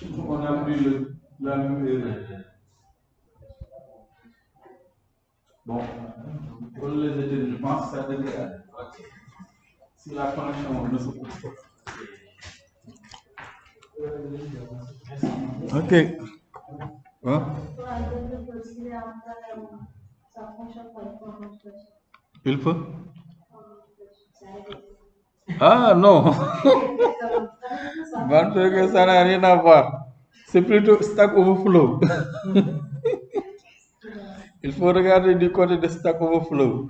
Au moins, on a pris la même erreur. Bon, pour les études, je pense que ça devrait aller. Si la connexion ne se coupe pas. Ok. Hein? Il faut? Ah non, que ça n'a rien à voir. C'est plutôt Stack Overflow. Il faut regarder du côté de Stack Overflow.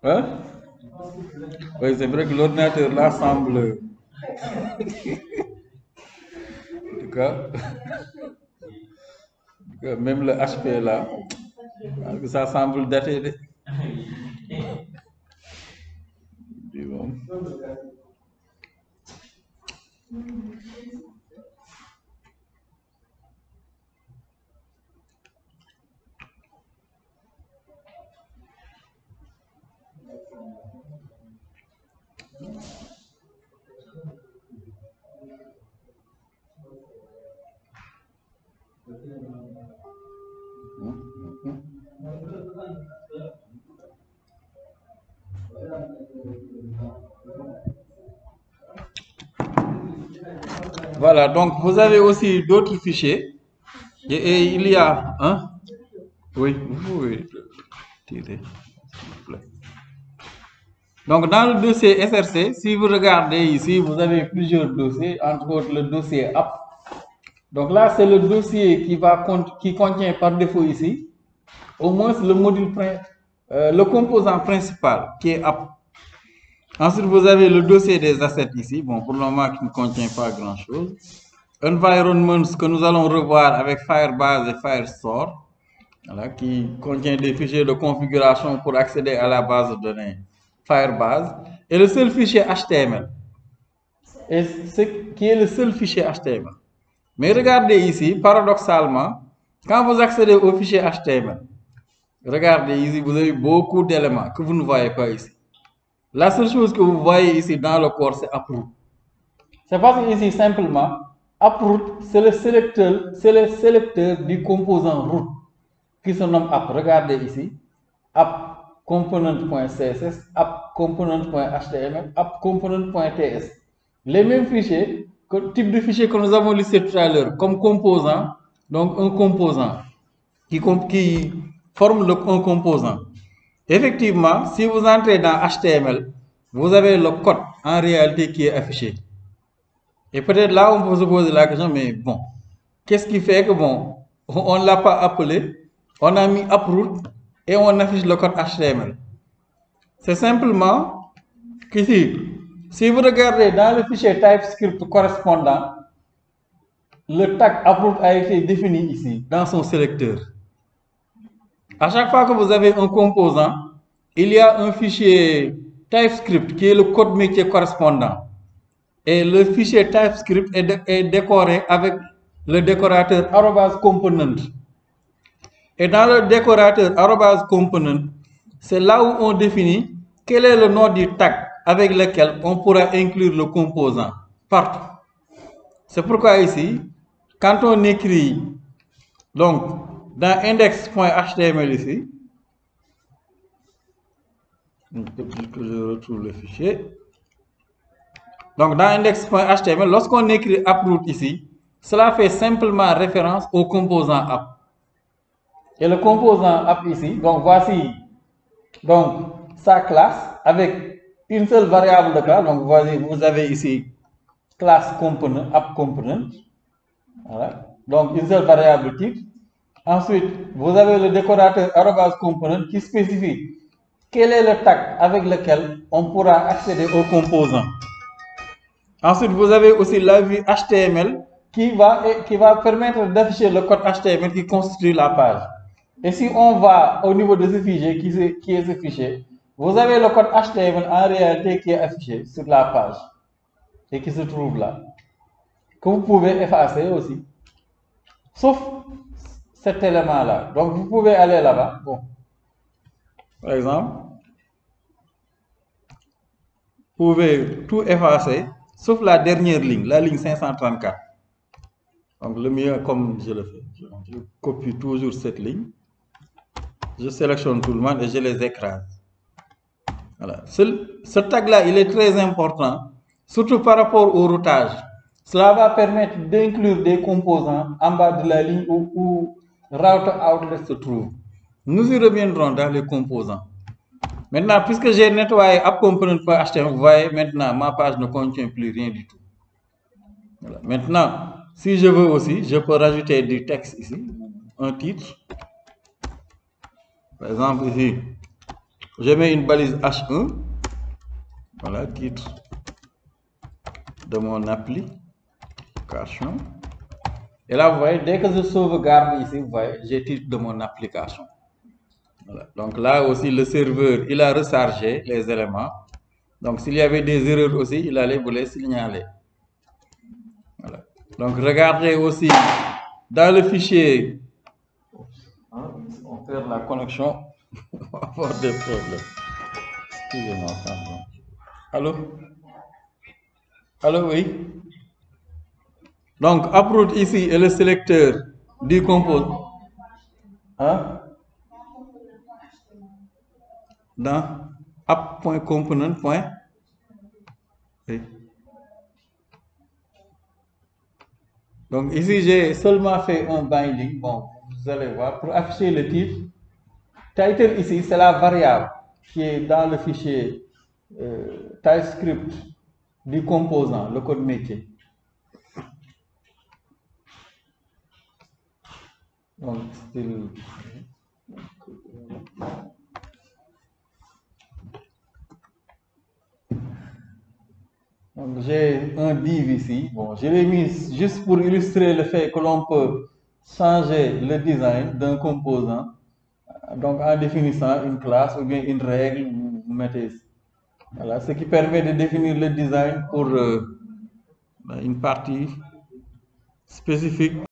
Hein? Oui, c'est vrai que l'ordinateur là semble. En tout cas, même le HP là, ça semble daté. Bon. Voilà, donc vous avez aussi d'autres fichiers. Et il y a. Hein? Oui, vous pouvez tirer, s'il vous plaît. Donc, dans le dossier SRC, si vous regardez ici, vous avez plusieurs dossiers, entre autres le dossier app. Donc là, c'est le dossier qui contient par défaut ici, au moins le module, le composant principal qui est app. Ensuite, vous avez le dossier des assets ici, bon, pour le moment qui ne contient pas grand-chose. Environments que nous allons revoir avec Firebase et Firestore, voilà, qui contient des fichiers de configuration pour accéder à la base de données Firebase, et le seul fichier HTML, et qui est le seul fichier HTML. Mais regardez ici, paradoxalement, quand vous accédez au fichier HTML, regardez ici, vous avez beaucoup d'éléments que vous ne voyez pas ici. La seule chose que vous voyez ici dans le corps, c'est uproot. C'est parce que ici, simplement, uproot, c'est le sélecteur du composant root qui se nomme app. Regardez ici, app component.css, app component.html, app component.ts. Les mêmes fichiers, type de fichier que nous avons listé tout à l'heure, comme composant, donc un composant qui forme un composant. Effectivement, si vous entrez dans HTML, vous avez le code en réalité qui est affiché. Et peut-être là, on peut se poser la question, mais bon, qu'est-ce qui fait que bon, on ne l'a pas appelé, on a mis uproot et on affiche le code HTML? C'est simplement qu'ici, si vous regardez dans le fichier TypeScript correspondant, le tag uproot a été défini ici, dans son sélecteur. À chaque fois que vous avez un composant, il y a un fichier TypeScript qui est le code métier correspondant. Et le fichier TypeScript est décoré avec le décorateur @component. Et dans le décorateur @component, c'est là où on définit quel est le nom du tag avec lequel on pourra inclure le composant partout. C'est pourquoi ici, quand on écrit donc dans index.html ici, que je retrouve le fichier. Donc dans index.html, lorsqu'on écrit uproot ici, cela fait simplement référence au composant app. Et le composant app ici, donc voici donc sa classe avec une seule variable de classe. Donc vous avez ici class component, app component. Voilà. Donc une seule variable type. Ensuite, vous avez le décorateur @component qui spécifie quel est le tag avec lequel on pourra accéder au composant. Ensuite, vous avez aussi la vue HTML qui va permettre d'afficher le code HTML qui constitue la page. Et si on va au niveau de ce fichier, qui est ce fichier, vous avez le code HTML en réalité qui est affiché sur la page et qui se trouve là, que vous pouvez effacer aussi, sauf cet élément-là. Donc, vous pouvez aller là-bas. Bon. Par exemple, vous pouvez tout effacer, sauf la dernière ligne, la ligne 534. Donc le mieux, comme je le fais, je copie toujours cette ligne, je sélectionne tout le monde et je les écrase. Voilà. Ce tag-là, il est très important, surtout par rapport au routage. Cela va permettre d'inclure des composants en bas de la ligne où route outlet se trouve. Nous y reviendrons dans les composants. Maintenant, puisque j'ai nettoyé AppComponent.html, vous voyez, maintenant, ma page ne contient plus rien du tout. Voilà. Maintenant, si je veux aussi, je peux rajouter du texte ici, un titre. Par exemple, ici, je mets une balise H1. Voilà, titre de mon application. Et là, vous voyez, dès que je sauvegarde ici, vous voyez, j'ai titre de mon application. Voilà. Donc là aussi, le serveur, il a rechargé les éléments. Donc s'il y avait des erreurs aussi, il allait vous les signaler. Voilà. Donc regardez aussi dans le fichier, on perd la connexion, on va avoir des problèmes. Excusez-moi, pardon. Allô? Allô, oui? Donc, Uproot ici est le sélecteur du composant. Hein? Dans app.component. Oui. Donc ici, j'ai seulement fait un binding. Bon, vous allez voir, pour afficher le titre. Title ici, c'est la variable qui est dans le fichier TypeScript du composant, le code métier. Donc, style. Donc, j'ai un div ici. Bon, je l'ai mis juste pour illustrer le fait que l'on peut changer le design d'un composant. Donc, en définissant une classe ou bien une règle, vous mettez ici. Voilà, ce qui permet de définir le design pour une partie spécifique